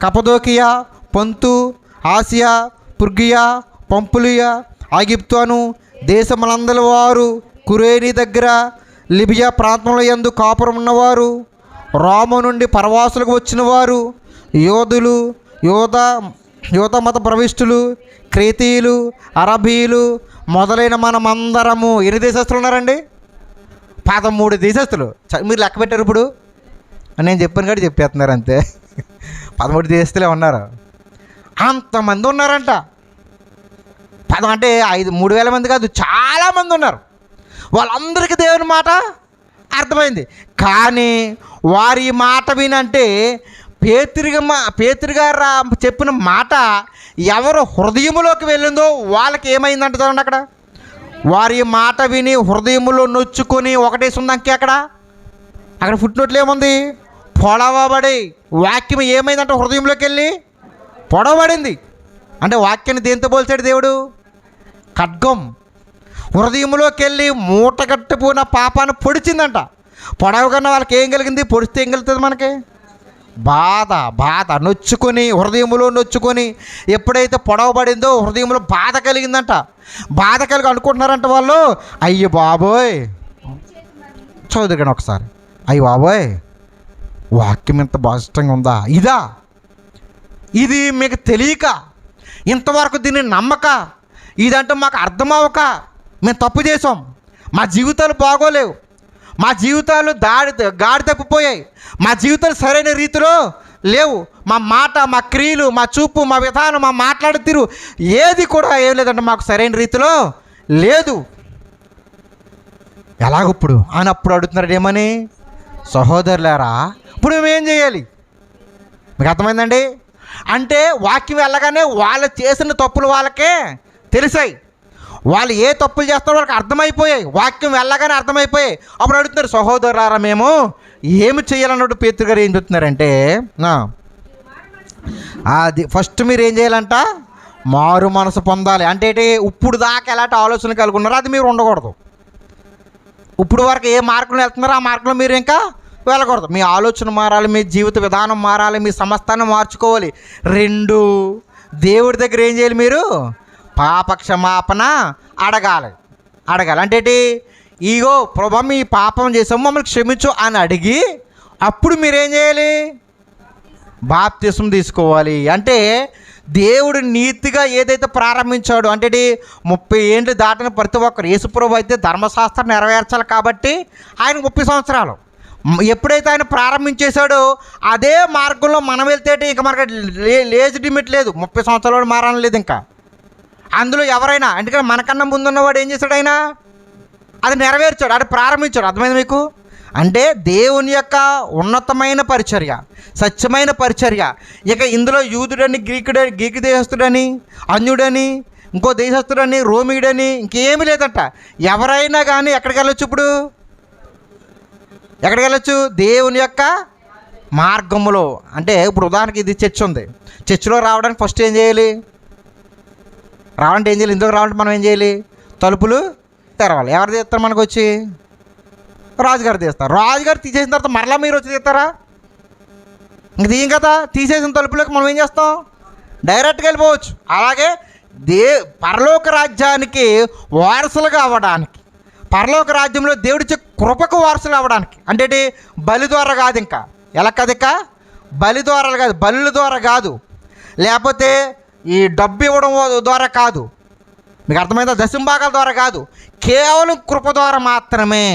కపదోకియా, పొంతు, ఆసియా, పుర్గియా, పంపులియా, ఐగుప్తు అను దేశములందరి వారు, కురేని దగ్గర లిబియా ప్రాంతంలో యందు కాపురం ఉన్నవారు, రోము నుండి పరవాసులకు వచ్చిన వారు, యోధులు, యోధ మత ప్రవిష్టులు, క్రేతీయులు, అరబీయులు మొదలైన మనమందరము. ఎన్ని దేశస్తులు ఉన్నారండి? 13 దేశస్తులు. మీరు లెక్క పెట్టారు ఇప్పుడు? నేను చెప్పాను కాబట్టి చెప్పేస్తున్నారు అంతే. 13 దేశస్తులే ఉన్నారు. అంతమంది ఉన్నారంట. అంటే 3,000 మంది కాదు, చాలామంది ఉన్నారు. వాళ్ళందరికీ దేవుని మాట అర్థమైంది. కానీ వారి మాట వినంటే పేతురు గారు చెప్పిన మాట ఎవరు హృదయములోకి వెళ్ళిందో వాళ్ళకి ఏమైందంటే చూడండి అక్కడ. వారి మాట విని హృదయములో నొచ్చుకొని ఒకటేసి ఉంది అంకే అక్కడ ఫుట్నోట్లు ఏముంది? పొడవబడి. వాక్యం ఏమైందంటే హృదయంలోకి వెళ్ళి పొడవబడింది. అంటే వాక్యాన్ని దేంతో పోల్చాడు దేవుడు? ఖడ్గం. హృదయంలోకి వెళ్ళి మూటగట్టుకున్న పాపాన్ని పొడిచిందంట. పొడవకన్నా వాళ్ళకి ఏం కలిగింది? పొడిస్తే ఏం కలుగుతుంది? మనకి బాధ బాధ నొచ్చుకొని, హృదయంలో నొచ్చుకొని ఎప్పుడైతే పొడవబడిందో హృదయంలో బాధ కలిగిందంట. బాధ కలిగి అనుకుంటున్నారంట వాళ్ళు, అయ్యో బాబోయ్, చదువుగాను ఒకసారి, అయ్యో బాబోయ్ వాక్యం ఇంత బాష్టంగా ఉందా, ఇది మీకు తెలియక, ఇంతవరకు దీన్ని నమ్మక, ఇదంటే మాకు అర్థమవక మేము తప్పు చేసాం, మా జీవితాలు బాగోలేవు, మా జీవితాలు గాడి తప్పిపోయాయి, మా జీవితాలు సరైన రీతిలో లేవు, మా మాట, మా క్రియలు, మా చూపు, మా విధానం, మా మాట్లాడే తీరు ఏది కూడా ఏం లేదంటే మాకు సరైన రీతిలో లేదు, ఎలాగప్పుడు అని అప్పుడు అడుగుతున్నాడు. ఏమని? సహోదరులారా ఇప్పుడు మేమేం చేయాలి? మీకు అర్థమైందండి? అంటే వాక్యం వెళ్ళగానే వాళ్ళు చేసిన తప్పులు వాళ్ళకే తెలిసాయి, వాళ్ళు ఏ తప్పులు చేస్తారో వాళ్ళకి అర్థమైపోయాయి, వాక్యం వెళ్ళగానే అర్థమైపోయాయి. అప్పుడు అడుగుతున్నారు, సహోదరులారా మేము ఏమి చేయాలన్నట్టు పేతురు గారు ఏం చెప్తున్నారంటే, అది ఫస్ట్ మీరు ఏం చేయాలంట, మారు మనసు పొందాలి. అంటే ఇప్పుడు దాకా ఎలాంటి ఆలోచన కలిగి ఉన్నారో అది మీరు ఉండకూడదు. ఇప్పుడు వరకు ఏ మార్గంలో వెళ్తున్నారో ఆ మార్గంలో మీరు ఇంకా వెళ్ళకూడదు. మీ ఆలోచన మారాలి, మీ జీవిత విధానం మారాలి, మీ సమస్తాన్ని మార్చుకోవాలి. 2, దేవుడి దగ్గర ఏం చేయాలి, మీరు పాప క్షమాపణ అడగాలి. అంటే ఈగో ప్రభా మీ పాపం చేసాము మమ్మల్ని క్షమించు అని అడిగి అప్పుడు మీరేం చేయాలి, బాప్తిసం తీసుకోవాలి. అంటే దేవుడు నీతిగా ఏదైతే ప్రారంభించాడో, అంటే 30 ఏండ్లు దాటిన ప్రతి ఒక్కరు, యేసుప్రభు అయితే ధర్మశాస్త్రం నెరవేర్చాలి కాబట్టి ఆయన 30 సంవత్సరాలు ఎప్పుడైతే ఆయన ప్రారంభించేశాడో అదే మార్గంలో మనం వెళ్తే ఇక మనకి లేజ్ లిమిట్ లేదు, 30 సంవత్సరాలు మారడం లేదు ఇంకా అందులో ఎవరైనా. ఎందుకంటే మనకన్నా ముందున్నవాడు ఏం చేశాడు, ఆయన అది నెరవేర్చాడు, అది ప్రారంభించాడు. అర్థమైంది మీకు? అంటే దేవుని యొక్క ఉన్నతమైన పరిచర్య, సత్యమైన పరిచర్య. ఇక ఇందులో యూదుడని, గ్రీకు దేశస్తుడని, అన్యుడని, ఇంకో దేశస్తుడని, రోమియుడని ఇంకేమీ లేదంట. ఎవరైనా కానీ ఎక్కడికి వెళ్ళొచ్చు, ఇప్పుడు ఎక్కడికి వెళ్ళొచ్చు, దేవుని యొక్క మార్గములో. అంటే ఇప్పుడు ఉదాహరణకి ఇది చర్చ్ ఉంది, చర్చిలో రావడానికి ఫస్ట్ ఏం చేయాలి, రావాలంటే ఏం చేయాలి, ఇందులో రావాలంటే మనం ఏం చేయాలి, తలుపులు తెరవాలి. ఎవరు తీస్తారు మనకు వచ్చి? రాజుగారు తీస్తారు. రాజుగారు తీసేసిన తర్వాత మరలా మీరు వచ్చి తీస్తారా? ఇంక తీయం కదా. తీసేసిన తలుపులోకి మనం ఏం చేస్తాం, డైరెక్ట్గా వెళ్ళిపోవచ్చు. అలాగే పరలోక రాజ్యానికి వారసులుగా అవ్వడానికి, పరలోక రాజ్యంలో దేవుడిచ్చే కృపకు వారసులు అవ్వడానికి, అంటే బలి ద్వారా కాదు, ఇంకా ఎలా కాదు, ఇక బలి ద్వారా కాదు, బలుల ద్వారా కాదు, లేకపోతే ఈ డబ్బు ఇవ్వడం ద్వారా కాదు, మీకు అర్థమైందా, దశంభాగాల ద్వారా కాదు, కేవలం కృప ద్వారా మాత్రమే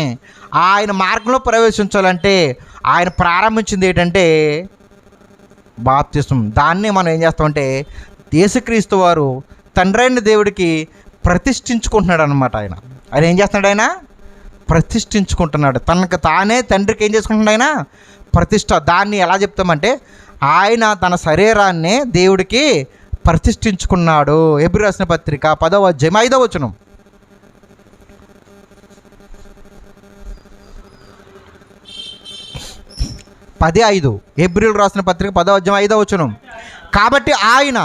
ఆయన మార్గంలో ప్రవేశించాలంటే ఆయన ప్రారంభించింది ఏంటంటే బాప్తిసం. దాన్ని మనం ఏం చేస్తామంటే యేసుక్రీస్తు వారు తండ్రి అయిన దేవుడికి ప్రతిష్ఠించుకుంటున్నాడు అనమాట. ఆయన ఏం చేస్తున్నాడు, ఆయన ప్రతిష్ఠించుకుంటున్నాడు, తనకు తానే తండ్రికి ఏం చేసుకుంటున్నాడు, ఆయన ప్రతిష్ఠ. దాన్ని ఎలా చెప్తామంటే ఆయన తన శరీరాన్నే దేవుడికి ప్రతిష్ఠించుకున్నాడు. హెబ్రీ రాసిన పత్రిక 10వ అధ్యాయం 5వ వచనం. హెబ్రీయులకు రాసిన పత్రిక 10వ అధ్యాయం 5వ వచనం. కాబట్టి ఆయన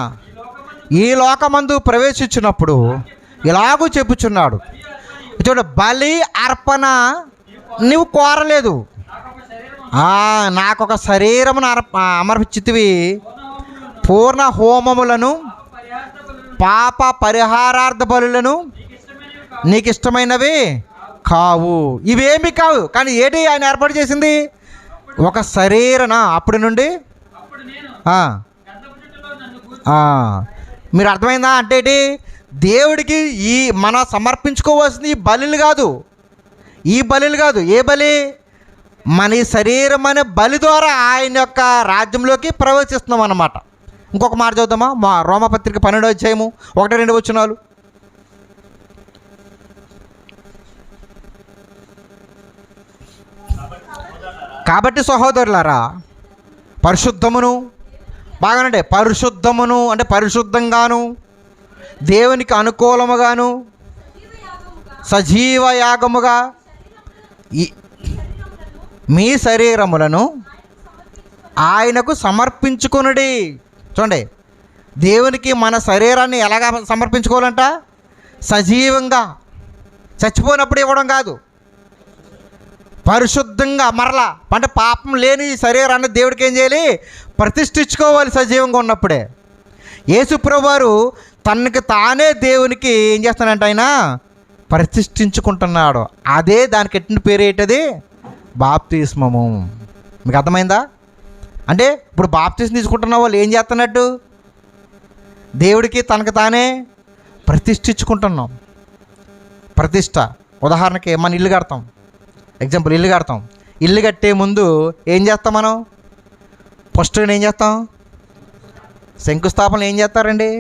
ఈ లోకమందు ప్రవేశించినప్పుడు ఇలాగూ చెప్పుచున్నాడు, చూడ బలి అర్పణ నువ్వు కోరలేదు, నాకొక శరీరమును అమర్చితివి, పూర్ణ హోమములను పాప పరిహారార్థ బలులను నీకు ఇష్టమైనవి కావు. ఇవేమి కావు, కానీ ఏంటి ఆయన ఏర్పాటు చేసింది, ఒక శరీరన. అప్పటి నుండి మీరు అర్థమైందా? అంటే దేవుడికి ఈ మనం సమర్పించుకోవాల్సింది ఈ బలులు కాదు, ఈ బలులు కాదు. ఏ బలి? మన ఈ శరీరం అనే బలి ద్వారా ఆయన యొక్క రాజ్యంలోకి ప్రవేశిస్తున్నాం అన్నమాట. ఇంకొక మాట చదువుతామా, మా రోమపత్రిక 12వ అధ్యాయము 1-2 వచనాలు. కాబట్టి సహోదరులారా, పరిశుద్ధమును, బాగానంటే పరిశుద్ధమును అంటే పరిశుద్ధంగాను, దేవునికి అనుకూలముగాను, సజీవ యాగముగా మీ శరీరములను ఆయనకు సమర్పించుకొనుడి. చూడండి, దేవునికి మన శరీరాన్ని ఎలాగా సమర్పించుకోవాలంట, సజీవంగా, చచ్చిపోయినప్పుడు ఇవ్వడం కాదు, పరిశుద్ధంగా మరలా అంటే పాపం లేని శరీరాన్ని దేవుడికి ఏం చేయాలి? ప్రతిష్ఠించుకోవాలి సజీవంగా ఉన్నప్పుడే. యేసుప్రభు వారు తనకి తానే దేవునికి ఏం చేస్తానంటే ఆయన ప్రతిష్ఠించుకుంటున్నాడు. అదే దానికి ఎట్టిన పేరు ఏంటది? బాప్తిస్మము. మీకు అర్థమైందా? అంటే ఇప్పుడు బాప్తిస్మం తీసుకుంటున్న వాళ్ళు ఏం చేస్తున్నట్టు? దేవుడికి తనకు తానే ప్రతిష్ఠించుకుంటున్నాం. ప్రతిష్ట. ఉదాహరణకి మన ఇల్లు కడతాం. ఎగ్జాంపుల్, ఇల్లు కడతాం. ఇల్లు కట్టే ముందు ఏం చేస్తాం మనం? ఫస్ట్ ఏం చేస్తాం? శంకుస్థాపన ఏం చేస్తారండి?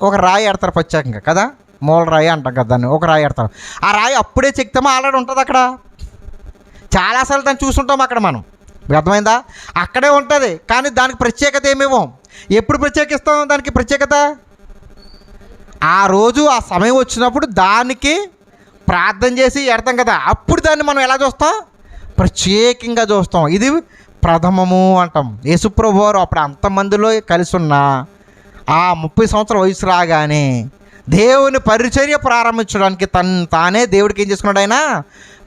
ఒక రాయి ఎడతారు ప్రత్యేకంగా కదా, మూల రాయి అంటాం కదా దాన్ని. ఒక రాయి ఎడతారు. ఆ రాయి అప్పుడే చెక్తామో ఆల్రెడీ ఉంటుంది అక్కడ. చాలాసార్లు దాన్ని చూసుంటాం అక్కడ మనం. మీకు అర్థమైందా? అక్కడే ఉంటుంది. కానీ దానికి ప్రత్యేకత ఏమేమో. ఎప్పుడు ప్రత్యేకిస్తాం దానికి ప్రత్యేకత? ఆ రోజు ఆ సమయం వచ్చినప్పుడు దానికి ప్రార్థన చేసి ఎడతాం కదా, అప్పుడు దాన్ని మనం ఎలా చూస్తాం? ప్రత్యేకంగా చూస్తాం. ఇది ప్రథమము అంటాం. యేసుప్రభు వారు అప్పుడు అంతమందిలో కలిసి ఉన్న ఆ 30 సంవత్సరాల వయసు రాగానే దేవుని పరిచర్య ప్రారంభించడానికి తానే దేవుడికి ఏం చేసుకున్నాడు? ఆయన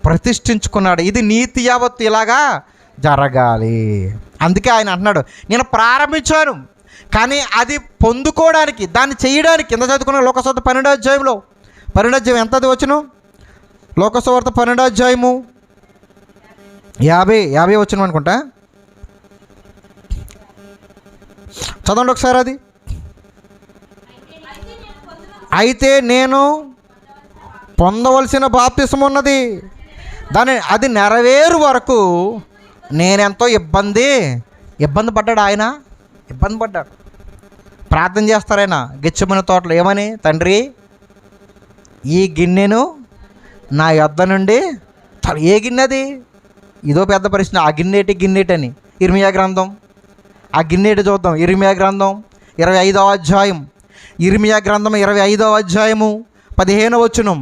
ప్రతిష్ఠించుకున్నాడు. ఇది నీతి యావత్తు ఇలాగా జరగాలి. అందుకే ఆయన అంటున్నాడు, నేను ప్రారంభించాను కానీ అది పొందుకోవడానికి, దాన్ని చేయడానికి కింద చదువుకున్న లోకసువార్త 12వ అధ్యాయంలో 12వ అధ్యాయం ఎంతది వచ్చును? లోకసువార్త 12వ అధ్యాయము 50 వచ్చును అనుకుంటా. చదవండి ఒకసారి అది. అయితే నేను పొందవలసిన బాప్తిసం ఉన్నది, అది నెరవేరు వరకు నేనెంతో ఇబ్బంది పడ్డాడు ఆయన. ఇబ్బంది పడ్డాడు. ప్రార్థన చేస్తారాయన గెచ్చమని తోటలో ఏమని? తండ్రి, ఈ గిన్నెను నా యొద్ద నుండి ఏ గిన్నె అది? ఇదో పెద్ద ప్రశ్న. ఆ గిన్నెటని ఇర్మియా గ్రంథం. ఆ గిన్నెటి చూద్దాం. ఇర్మియా గ్రంథం 25వ అధ్యాయం. ఇర్మియా గ్రంథం 25వ అధ్యాయము 15వ వచనం.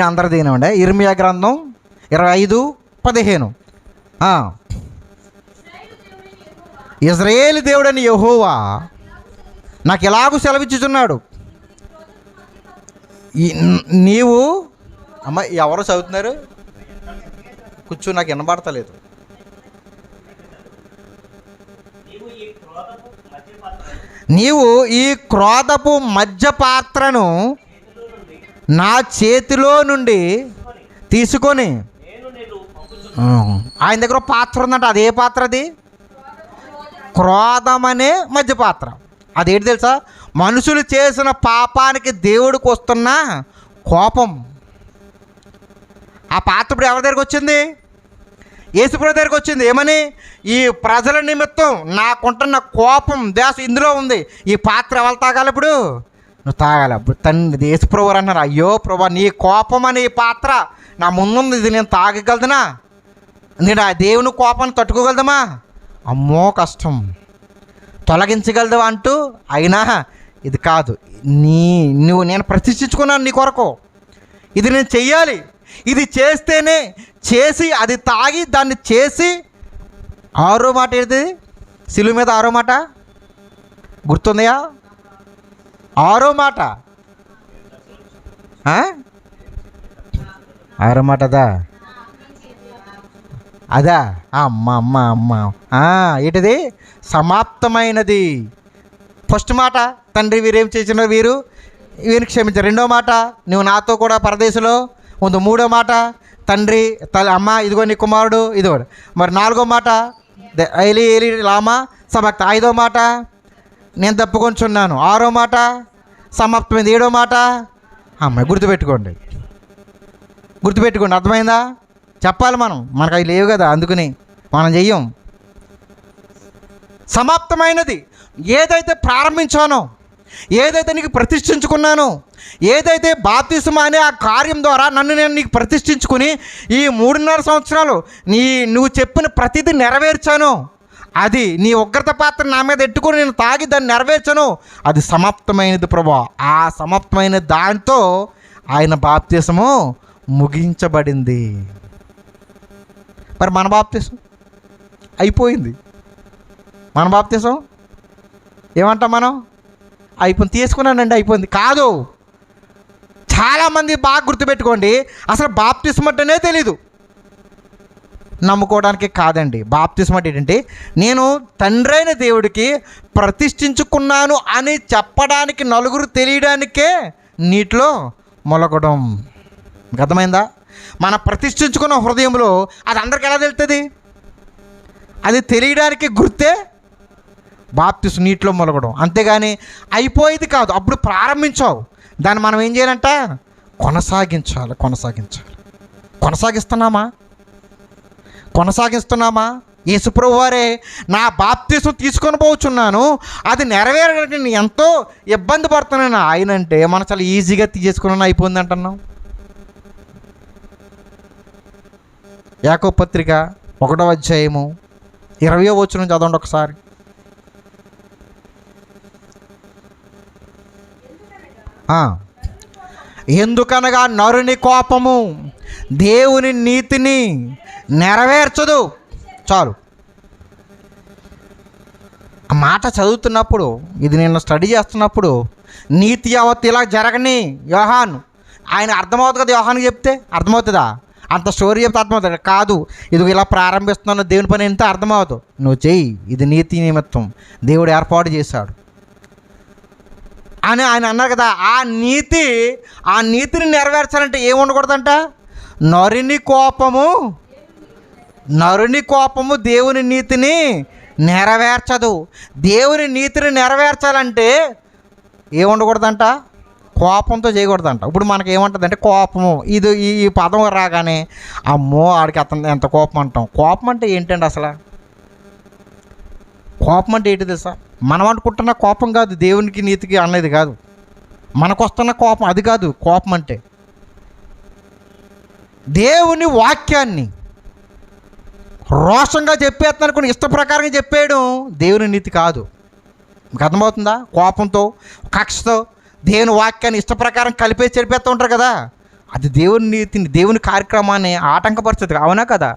అందరు దీనండి. ఇర్మియా గ్రంథం 25:15. ఇశ్రాయేలు దేవుడని యెహోవా నాకు ఎలాగూ సెలవిచ్చుచున్నాడు. నీవు అమ్మ ఎవరు చదువుతున్నారు? కూర్చో, నాకు వినబడతలేదు. నీవు ఈ క్రోధపు మధ్య పాత్రను నా చేతిలో నుండి తీసుకొని, ఆయన దగ్గర పాత్ర ఉందంట. అదే పాత్ర అది? క్రోధమనే మధ్య పాత్ర. అదేంటి తెలుసా? మనుషులు చేసిన పాపానికి దేవుడికి వస్తున్న కోపం. ఆ పాత్ర ఇప్పుడు ఎవరి దగ్గరికి వచ్చింది? యేసుప్రభు దగ్గరికి వచ్చింది. ఏమని? ఈ ప్రజల నిమిత్తం నాకుంటున్న కోపం దేశం ఇందులో ఉంది. ఈ పాత్ర ఎవరు తాగాలి? ఇప్పుడు నువ్వు తాగాలి. అప్పుడు తండ్రి యేసుప్రభు అన్నారు, అయ్యో ప్రభా, నీ కోపం అనే ఈ పాత్ర నా ముందుంది, ఇది నేను తాగగలదునా? నేను ఆ దేవుని కోపాన్ని తట్టుకోగలదమా? అమ్మో కష్టం. తొలగించగలదు అంటూ, అయినా ఇది కాదు, నేను ప్రతిష్ఠించుకున్నాను నీ కొరకు, ఇది నేను చెయ్యాలి, ఇది చేస్తేనే చేసి అది తాగి దాన్ని చేసి. 6వ మాట ఏది? శిలువ మీద 6వ మాట గుర్తుందయా? 6వ మాట 6వ మాట అదా? అమ్మ ఏంటిది? సమాప్తమైనది. ఫస్ట్ మాట, తండ్రి వీరేం చేసినా వీరిని క్షమించారు. 2వ మాట, నువ్వు నాతో కూడా పరదేశంలో ఉంది. 3వ మాట, తండ్రి అమ్మ ఇదిగో నీ కుమారుడు ఇదిగో. మరి 4వ మాట, ఏలి లామా సమాప్త. 5వ మాట, నేను తప్పుకొంచున్నాను. 6వ మాట, సమాప్తమైంది. 7వ మాట, అమ్మాయి గుర్తుపెట్టుకోండి. అర్థమైందా? చెప్పాలి మనకు అవి లేవు కదా, అందుకని మనం చెయ్యం. సమాప్తమైనది. ఏదైతే ప్రారంభించానో, ఏదైతే నీకు ప్రతిష్ఠించుకున్నానో, ఏదైతే బాప్తిస్మం అనే ఆ కార్యం ద్వారా నేను నీకు ప్రతిష్ఠించుకుని ఈ 3.5 సంవత్సరాలు నువ్వు చెప్పిన ప్రతిదీ నెరవేర్చాను, అది నీ ఉగ్రత పాత్ర నా మీద ఎట్టుకొని నేను తాగి దాన్ని నెరవేర్చాను, అది సమాప్తమైనది ప్రభువా. ఆ సమాప్తమైన దాంతో ఆయన బాప్తిస్మము ముగించబడింది. మరి మన బాప్తిస్మం అయిపోయింది. మన బాప్తిస్మం ఏమంటాం మనం? అయిపోయింది, తీసుకున్నానండి అయిపోయింది కాదు. చాలామంది బాగా గుర్తుపెట్టుకోండి, అసలు బాప్తిస్మం అంటేనే తెలీదు. నమ్ముకోవడానికి కాదండి. బాప్తిస్మం అంటే ఏంటంటే నేను తండ్రి అయిన దేవుడికి ప్రతిష్ఠించుకున్నాను అని చెప్పడానికి, నలుగురు తెలియడానికే నీటిలో మొలగడం. అర్థమైందా? మన ప్రతిష్ఠించుకున్న హృదయంలో అది అందరికి ఎలా తెలుస్తుంది? అది తెలియడానికి గుర్తే బాప్తిస్మం, నీటిలో మొలగడం. అంతేగాని అయిపోయేది కాదు. అప్పుడు ప్రారంభించావు, దాన్ని మనం ఏం చేయాలంట? కొనసాగించాలి. కొనసాగిస్తున్నామా? యేసుప్రభు వారే నా బాప్తిస్మం తీసుకొని పోవచ్చున్నాను, అది నెరవేరడానికి నేను ఎంతో ఇబ్బంది పడుతున్నాను ఆయన అంటే మనం చాలా ఈజీగా తీసేసుకున్నాను, అయిపోయింది అంటున్నాం. యాకోబు పత్రిక 1వ అధ్యాయము 20వ వచనం చదవండి ఒకసారి. ఎందుకనగా నరుని కోపము దేవుని నీతిని నెరవేర్చదు. చాలు. ఆ మాట చదువుతున్నప్పుడు, ఇది నేను స్టడీ చేస్తున్నప్పుడు, నీతి యావత్తు ఇలా జరగని యోహాను, ఆయన అర్థమవుతుంది కదా, యోహానికి చెప్తే అర్థమవుతుందా? అంత స్టోరీ చెప్తే అర్థమవుతుంది కాదు. ఇది ఇలా ప్రారంభిస్తున్నాను, దేవుని పని ఎంత అర్థమవుతుంది, నువ్వు చెయ్యి, ఇది నీతి నిమిత్తం దేవుడు ఏర్పాటు చేశాడు అని ఆయన అన్నారు కదా. ఆ నీతిని నెరవేర్చాలంటే ఏమి ఉండకూడదంట? నరుని కోపము దేవుని నీతిని నెరవేర్చదు. దేవుని నీతిని నెరవేర్చాలంటే ఏమి ఉండకూడదంట? కోపంతో చేయకూడదంట. ఇప్పుడు మనకి ఏమంటుందంటే కోపము, ఇది ఈ పదం రాగానే అమ్మో ఆడికి అతను ఎంత కోపం అంటాం. కోపం అంటే ఏంటండి అసలు? కోపం అంటే ఏంటి తెలుసా? మనం అనుకుంటున్న కోపం కాదు, దేవునికి నీతికి అనేది కాదు. మనకు వస్తున్న కోపం అది కాదు. కోపం అంటే దేవుని వాక్యాన్ని రోషంగా చెప్పేస్తాను అనుకుని ఇష్ట ప్రకారంగా చెప్పేయడం దేవుని నీతి కాదు. మీకు అర్థమవుతుందా? కోపంతో, కక్షతో దేవుని వాక్యాన్ని ఇష్ట ప్రకారం కలిపేసి చెరిపేస్తూ ఉంటారు కదా, అది దేవుని నీతిని, దేవుని కార్యక్రమాన్ని ఆటంకపరుస్తుంది. అవునా కదా?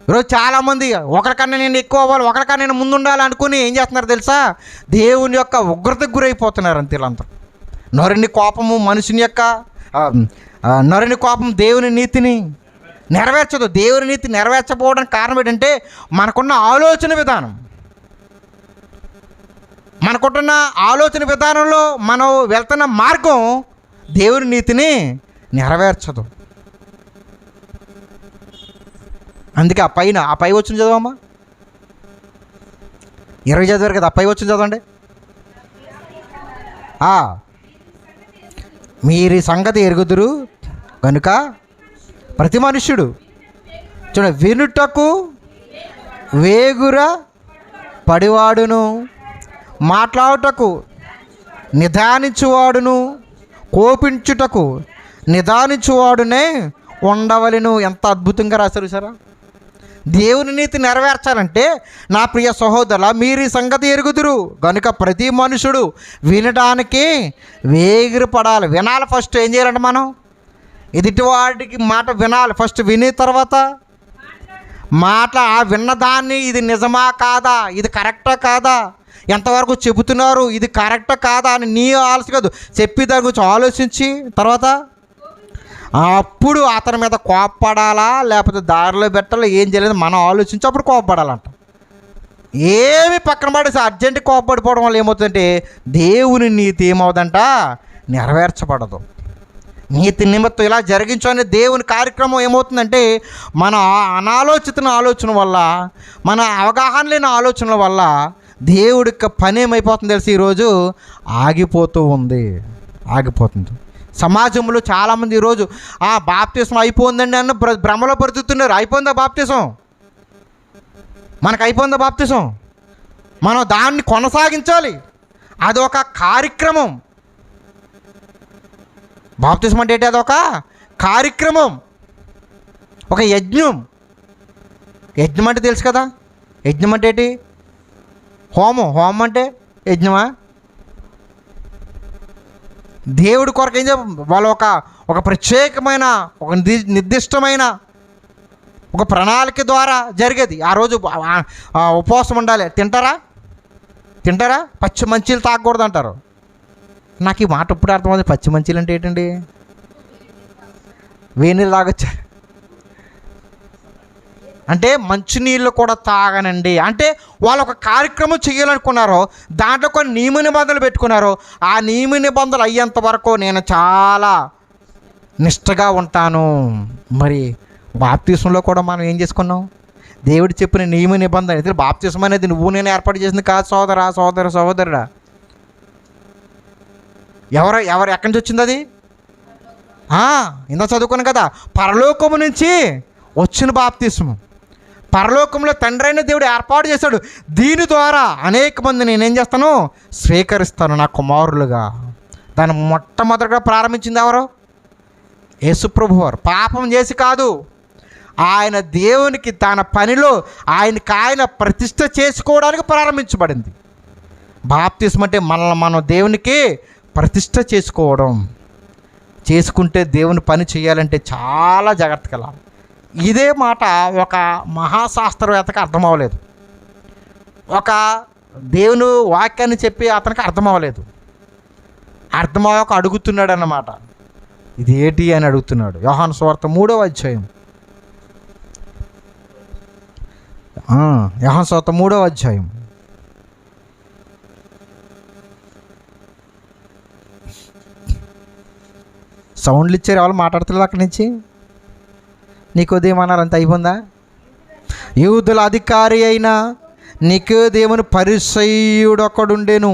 ఈరోజు చాలామంది ఒకరికన్నా నేను ఎక్కువ అవ్వాలి, ఒకరికన్నా నేను ముందు ఉండాలి అనుకుని ఏం చేస్తున్నారు తెలుసా? దేవుని యొక్క ఉగ్రతకు గురైపోతున్నారు అంతే వీళ్ళందరూ. నరుని కోపము మనుషుని యొక్క నరుని కోపం దేవుని నీతిని నెరవేర్చదు. దేవుని నీతి నెరవేర్చకపోవడానికి కారణం ఏంటంటే మనకున్న ఆలోచన విధానం. మనకుంటున్న ఆలోచన విధానంలో మనం వెళ్తున్న మార్గం దేవుని నీతిని నెరవేర్చదు. అందుకే ఆ పై వచ్చిన చదవమ్మా. 20 చదివారు కదా, ఆ పై వచ్చిన చదవండి. మీరు ఈ సంగతి ఎరుగుదురు కనుక ప్రతి మనుష్యుడు చూడండి, వినుటకు వేగుర పడివాడును, మాట్లాడుటకు నిదానించువాడును, కోపించుటకు నిదానించువాడునే ఉండవలెను. ఎంత అద్భుతంగా రాశారు సారా. దేవుని నీతి నెరవేర్చాలంటే నా ప్రియ సహోదరుల, మీరు ఈ సంగతి ఎరుగుదురు కనుక ప్రతి మనుషుడు వినడానికి వేగిరపడాలి. వినాలి. ఫస్ట్ ఏం చేయాలంటే మనం ఎదుటివాడికి మాట వినాలి. ఫస్ట్ విని తర్వాత ఆ విన్నదాన్ని ఇది నిజమా కాదా, ఇది కరెక్టా కాదా, ఎంతవరకు చెబుతున్నారు, ఇది కరెక్టా కాదా అని నీ ఆలోచన కాదు, చెప్పి దాని గురించి ఆలోచించి తర్వాత అప్పుడు అతని మీద కోప్పడాలా లేకపోతే దారిలో పెట్టాలా, ఏం చేయలేదు మనం ఆలోచించి అప్పుడు కోప్పడాలంట. ఏమి పక్కన పడేసి అర్జెంట్ కోప్పడిపోవడం వల్ల ఏమవుతుందంటే దేవుని నీతి ఏమవుతుందంట? నెరవేర్చబడదు. నీతి నిమిత్తం ఇలా జరిగించని దేవుని కార్యక్రమం ఏమవుతుందంటే మన అనాలోచిత ఆలోచన వల్ల, మన అవగాహన లేని ఆలోచనల వల్ల దేవుడికి పని ఏమైపోతుంది తెలిసి ఈరోజు ఆగిపోతుంది. సమాజంలో చాలామంది ఈరోజు బాప్తిసం అయిపోయిందండి అన్న భ్రమలో బ్రతుకుతున్నారు. అయిపోయిందా బాప్తిసం? మనకు అయిపోయిందా బాప్తిసం? మనం దాన్ని కొనసాగించాలి. అది ఒక కార్యక్రమం. బాప్తిసం అంటే ఏంటి? అదొక కార్యక్రమం, ఒక యజ్ఞం. యజ్ఞం అంటే తెలుసు కదా, యజ్ఞం అంటే ఏంటి? హోమం అంటే యజ్ఞమా? దేవుడి కొరకు ఏం వాళ్ళు ఒక ప్రత్యేకమైన ఒక నిర్దిష్టమైన ఒక ప్రణాళిక ద్వారా జరిగేది. ఆ రోజు ఉపవాసం ఉండాలి. తింటారా? పచ్చి మంచీలు తాగకూడదు అంటారు. నాకు ఈ మాట ఇప్పుడు అర్థమవుతుంది. పచ్చి మంచిలు అంటే ఏంటండి? వేణీళ్ళు తాగొచ్చా అంటే? మంచినీళ్ళు కూడా తాగనండి అంటే వాళ్ళు ఒక కార్యక్రమం చేయాలనుకున్నారో దాంట్లో కొన్ని నియమ నిబంధనలు పెట్టుకున్నారో ఆ నియమ నిబంధనలు అయ్యేంత వరకు నేను చాలా నిష్టగా ఉంటాను. మరి బాప్తిస్మంలో కూడా మనం ఏం చేసుకున్నాం? దేవుడు చెప్పిన నియమ నిబంధన. అయితే బాప్తిస్మం అనేది నువ్వు నేను ఏర్పాటు చేసింది కాదు సోదరుడా. ఎవరు ఎక్కడి నుంచి వచ్చింది అది? ఇంత చదువుకున్నాం కదా, పరలోకము నుంచి వచ్చిన బాప్తిస్మం. పరలోకంలో తండ్రి అయిన దేవుడు ఏర్పాటు చేశాడు. దీని ద్వారా అనేక మంది నేనేం చేస్తాను? స్వీకరిస్తాను నా కుమారులుగా. దాన్ని మొట్టమొదటిగా ప్రారంభించింది ఎవరు? యేసుప్రభు వారు. పాపం చేసి కాదు, ఆయన దేవునికి తన పనిలో ఆయన ప్రతిష్ఠ చేసుకోవడానికి ప్రారంభించబడింది. బాప్తిస్మం అంటే మనల్ని మనం దేవునికి ప్రతిష్ఠ చేసుకోవడం. చేసుకుంటే దేవుని పని చేయాలంటే చాలా జాగ్రత్తగా వెళ్ళాలి. ఇదే మాట ఒక మహాశాస్త్రవేత్తకి అర్థం అవ్వలేదు, ఒక దేవుని వాక్యాన్ని చెప్పి అతనికి అర్థం అవ్వలేదు. అర్థమయ్యాక అడుగుతున్నాడు అన్నమాట. ఇది ఏంటి అని అడుగుతున్నాడు. యోహాను సువార్త 3వ అధ్యాయం. యోహాను సువార్త 3వ అధ్యాయం. సౌండ్లు ఇచ్చారు, ఎవరు మాట్లాడుతున్నారు అక్కడి నుంచి? నీకు ఉదయమన్నారు, అంత అయిపోయిందా? యూదుల అధికారి అయిన నికోదేమును పరిసయ్యుడు ఒకడుండెను.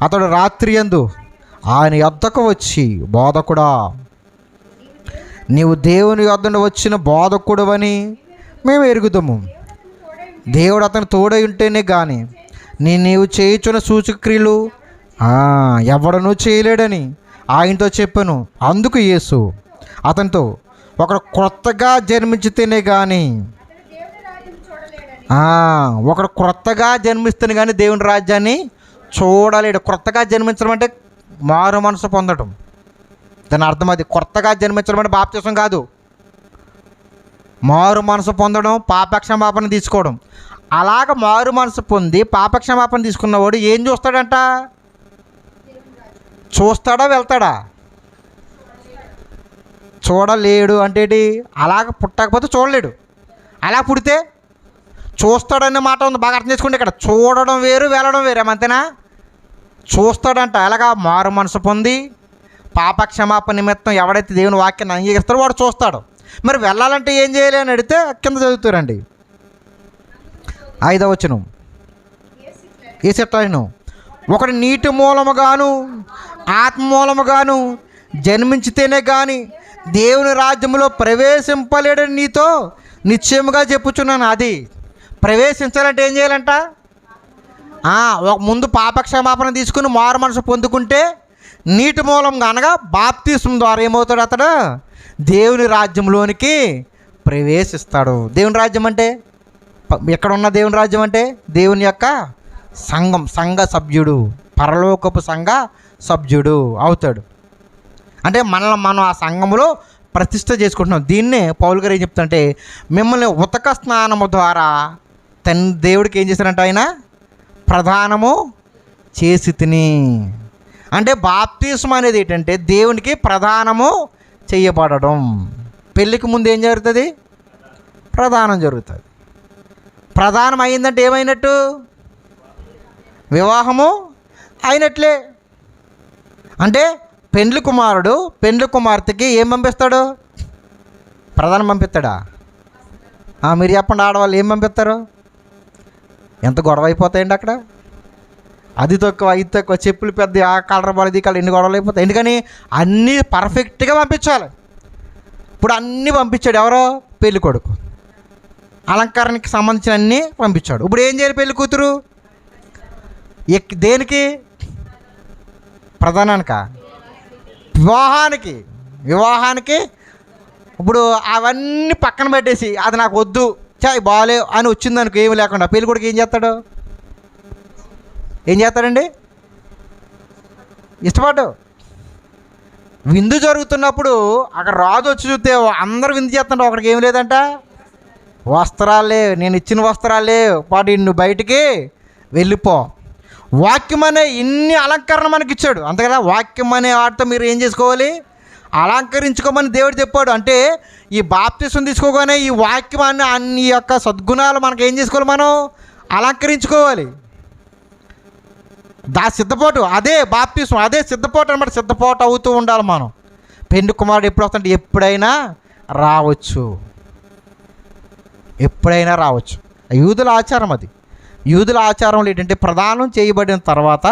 అతడు రాత్రి యందు ఆయన యొద్దకు వచ్చి, బోధకుడా, నీవు దేవుని యొద్ద నుండి వచ్చిన బోధకుడు అని మేము ఎరుగుదాము. దేవుడు అతను తోడై ఉంటేనే కానీ నీవు చేయుచున్న సూచక్రియలు ఎవడనూ చేయలేడని ఆయనతో చెప్పాను. అందుకు యేసు అతనితో, ఒకడు క్రొత్తగా జన్మించితేనే కానీ ఒకడు క్రొత్తగా జన్మిస్తేనే కానీ దేవుని రాజ్యాన్ని చూడలేడు. క్రొత్తగా జన్మించడం అంటే మారు మనసు పొందడం. దాని అర్థం అది. కొత్తగా జన్మించడం అంటే బాప్తిసం కాదు, మారు మనసు పొందడం, పాపక్షమాపణ తీసుకోవడం. అలాగ మారు మనసు పొంది పాపక్షమాపణ తీసుకున్నవాడు ఏం చూస్తాడంట? చూస్తాడా వెళ్తాడా? చూడలేడు అంటే ఏంటి? అలాగ పుట్టకపోతే చూడలేడు. అలా పుడితే చూస్తాడనే మాట ఉంది, బాగా అర్థం చేసుకోండి. ఇక్కడ చూడడం వేరు, వెళ్ళడం వేరు. ఏమంతేనా? చూస్తాడంట. అలాగా మారు మనసు పొంది పాపక్షమాపణ నిమిత్తం ఎవడైతే దేవుని వాక్యాన్ని అంగీకరిస్తాడో వాడు చూస్తాడు. మరి వెళ్ళాలంటే ఏం చేయాలి అని అడిగితే కింద చదువుతారండి. 5వ వచనం. ఏసెట్లను ఒకటి నీటి మూలముగాను ఆత్మ మూలముగాను జన్మించితేనే కానీ దేవుని రాజ్యంలో ప్రవేశింపలేడని నీతో నిశ్చయముగా చెప్పుచున్నాను. అది ప్రవేశించాలంటే ఏం చేయాలంట? ముందు పాపక్షమాపణ తీసుకుని మారు మనసు పొందుకుంటే నీటి మూలంగా అనగా బాప్తిస్మం ద్వారా ఏమవుతాడు? అతడు దేవుని రాజ్యంలోనికి ప్రవేశిస్తాడు. దేవుని రాజ్యం అంటే ఎక్కడ ఉన్న దేవుని రాజ్యం అంటే దేవుని యొక్క సంఘం, సంఘ సభ్యుడు, పరలోకపు సంఘ సభ్యుడు అవుతాడు. అంటే మనల్ని మనం ఆ సంఘములో ప్రతిష్ఠ చేసుకుంటున్నాం. దీన్నే పౌలు గారు ఏం చెప్తుంటే, మిమ్మల్ని ఉతక స్నానము ద్వారా దేవుడికి ఏం చేశారంట? ఆయన ప్రదానము చేసి తిని. అంటే బాప్తిస్మం అనేది ఏంటంటే దేవునికి ప్రదానము చేయబడడం. పెళ్ళికి ముందు ఏం జరుగుతుంది? ప్రదానం జరుగుతుంది. ప్రదానం అయిందంటే ఏమైనట్టు? వివాహము అయినట్లే. అంటే పెండ్లి కుమారుడు పెండ్లి కుమార్తెకి ఏం పంపిస్తాడు? ప్రధానం పంపిస్తాడా? మీరు చెప్పండి, ఆడవాళ్ళు ఏం పంపిస్తారు? ఎంత గొడవ అయిపోతాయండి అక్కడ. అది తక్కువ, ఇది తక్కువ, చెప్పులు పెద్ద, ఆ కలర్ బాగా, ఇది కలర్, ఎన్ని గొడవలు అయిపోతాయి. ఎందుకని? అన్నీ పర్ఫెక్ట్గా పంపించాలి. ఇప్పుడు అన్నీ పంపించాడు ఎవరో? పెళ్ళి కొడుకు. అలంకరణకి సంబంధించిన అన్నీ పంపించాడు. ఇప్పుడు ఏం చేయాలి పెళ్ళి కూతురు? దేనికి? ప్రధానానిక? వివాహానికి. ఇప్పుడు అవన్నీ పక్కన పెట్టేసి అది నాకు వద్దు, చాయ్ బాగాలేవు అని వచ్చిందనుకో, ఏమి లేకుండా పెళ్ళి కొడుకు ఏం చేస్తాడండి? ఇష్టపడ్డు. విందు జరుగుతున్నప్పుడు అక్కడ రాజు వచ్చి చూస్తే అందరూ విందు చేస్తుంటే ఒకడికి ఏమి లేదంట, వస్త్రాలే, నేను ఇచ్చిన వస్త్రాలే, వాటి నువ్వు బయటికి వెళ్ళిపో. వాక్యం అనే ఇన్ని అలంకరణ మనకి ఇచ్చాడు, అంతే కదా. వాక్యం అనే వాటితో మీరు ఏం చేసుకోవాలి? అలంకరించుకోమని దేవుడు చెప్పాడు. అంటే ఈ బాప్తిసం తీసుకోగానే ఈ వాక్యం అన్ని యొక్క సద్గుణాలు మనకి ఏం చేసుకోవాలి? మనం అలంకరించుకోవాలి. సిద్ధపాటు, అదే బాప్తిసం, అదే సిద్ధపాటు అనమాట. సిద్ధపాటు అవుతూ ఉండాలి మనం. పెండు కుమారుడు ఎప్పుడు వస్తుంటే ఎప్పుడైనా రావచ్చు, ఎప్పుడైనా రావచ్చు. యూదుల ఆచారం అది. యూదుల ఆచారంలో ఏంటంటే ప్రదానం చేయబడిన తర్వాత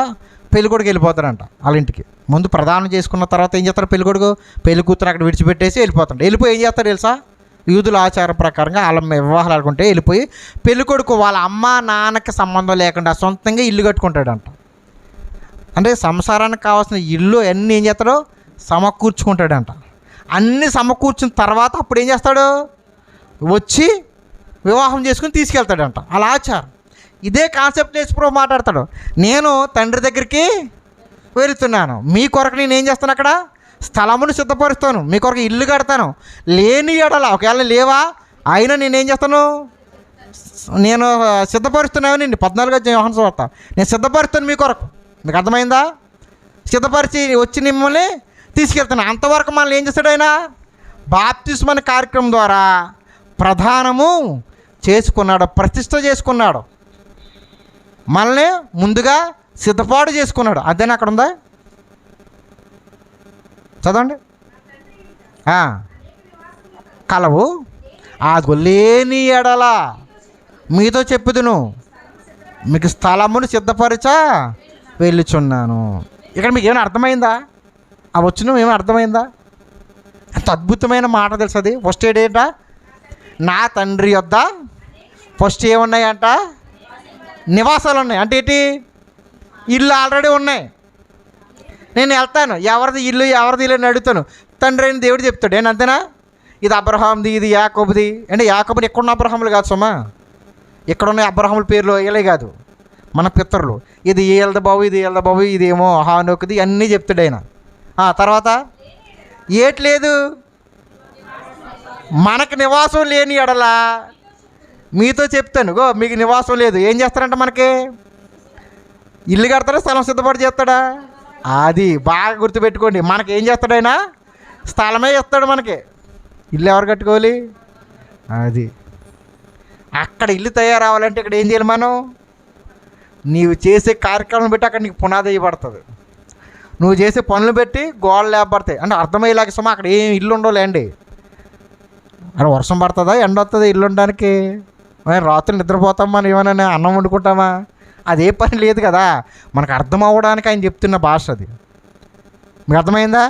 పెళ్ళికొడుకు వెళ్ళిపోతారంట వాళ్ళ ఇంటికి. ముందు ప్రదానం చేసుకున్న తర్వాత ఏం చేస్తారు? పెళ్ళికొడుకు పెళ్లి కూతురు అక్కడ విడిచిపెట్టేసి వెళ్ళిపోతాడు. వెళ్ళిపోయి ఏం చేస్తారు తెలుసా? యూదుల ఆచారం ప్రకారంగా వాళ్ళ వివాహాలు ఆడుకుంటే వెళ్ళిపోయి పెళ్ళికొడుకు వాళ్ళ అమ్మ నాన్నకి సంబంధం లేకుండా సొంతంగా ఇల్లు కట్టుకుంటాడంట. అంటే సంసారానికి కావాల్సిన ఇల్లు అన్నీ ఏం చేస్తాడో సమకూర్చుకుంటాడంట. అన్నీ సమకూర్చిన తర్వాత అప్పుడు ఏం చేస్తాడు? వచ్చి వివాహం చేసుకుని తీసుకెళ్తాడంట. అలా ఆచారం. ఇదే కాన్సెప్ట్ యేసుప్రభువు మాట్లాడతాడు. నేను తండ్రి దగ్గరికి వెళుతున్నాను, మీ కొరకు నేను ఏం చేస్తాను? అక్కడ స్థలమును సిద్ధపరుస్తాను, మీ కొరకు ఇల్లు కడతాను. లేని ఎడల, ఒకవేళ లేవా అయినా నేనేం చేస్తాను? నేను సిద్ధపరుస్తున్నాను. 14 యోహాను సువార్త, నేను సిద్ధపరుస్తాను మీ కొరకు. మీకు అర్థమైందా? సిద్ధపరిచి వచ్చి మిమ్మల్ని తీసుకెళ్తాను. అంతవరకు మనల్ని ఏం చేస్తాడు ఆయన? బాప్తిస్మ కార్యక్రమం ద్వారా ప్రధానము చేసుకున్నాడు, ప్రతిష్ఠ చేసుకున్నాడు, మనల్ని ముందుగా సిద్ధపాటు చేసుకున్నాడు. అదేనా అక్కడ ఉందా? చదవండి. కలవు ఆ గొల్లేని ఎడల మీతో చెప్పుదును, మీకు స్థలమును సిద్ధపరచా వెళ్ళుచున్నాను. ఇక్కడ మీకు ఏమైనా అర్థమైందా? ఆ వచ్చిన ఏమైనా అర్థమైందా? అంత అద్భుతమైన మాట తెలుసు అది. ఫస్ట్ ఏంట? నా తండ్రి యొద్ద ఫస్ట్ ఏమున్నాయంట? నివాసాలు ఉన్నాయి. అంటే ఏంటి? ఇల్లు ఆల్రెడీ ఉన్నాయి. నేను వెళ్తాను, ఎవరిది ఇల్లు ఎవరిది ఇల్లు అని అడుగుతాను. తండ్రి అని దేవుడు చెప్తాడు. అంతేనా? ఇది అబ్రహాంది, ఇది యాకోబుది. అంటే యాకోబుని ఎక్కడున్న అబ్రహాములు కాదు సుమా, ఎక్కడున్న అబ్రహాముల పేర్లు వీళ్ళే కాదు, మన పితరులు. ఇది ఏల్ద బాబు, ఇది ఏల్ద బాబు, ఇదేమో హానోకుది, అన్నీ చెప్తాడు ఆయన. తర్వాత ఏట్లేదు, మనకు నివాసం లేని ఎడలా మీతో చెప్తాను, గో మీకు నివాసం లేదు. ఏం చేస్తారంట? మనకి ఇల్లు కడతాడా? స్థలం సిద్ధపాటు చేస్తాడా? అది బాగా గుర్తుపెట్టుకోండి. మనకి ఏం చేస్తాడు ఆయన? స్థలమే ఇస్తాడు మనకి. ఇల్లు ఎవరు కట్టుకోవాలి? అది అక్కడ ఇల్లు తయారవ్వాలంటే ఇక్కడ ఏం చేయాలి మనం? నీవు చేసే కార్యక్రమం బట్టి అక్కడ నీకు పునాది వేయబడుతుంది. నువ్వు చేసే పనులు బట్టి గోడలు లేపబడతాయి. అంటే అర్థమయ్యేలాగా సుమా అక్కడ ఏం ఇల్లు ఉండవులేండి. అక్కడ వర్షం పడుతుందా, ఎండ వస్తుందా ఇల్లు ఉండడానికి? రాత్రులు నిద్రపోతాం, మనం ఏమైనా అన్నం వండుకుంటామా? అదే పని లేదు కదా. మనకు అర్థం అవ్వడానికి ఆయన చెప్తున్న భాష అది. మీకు అర్థమైందా?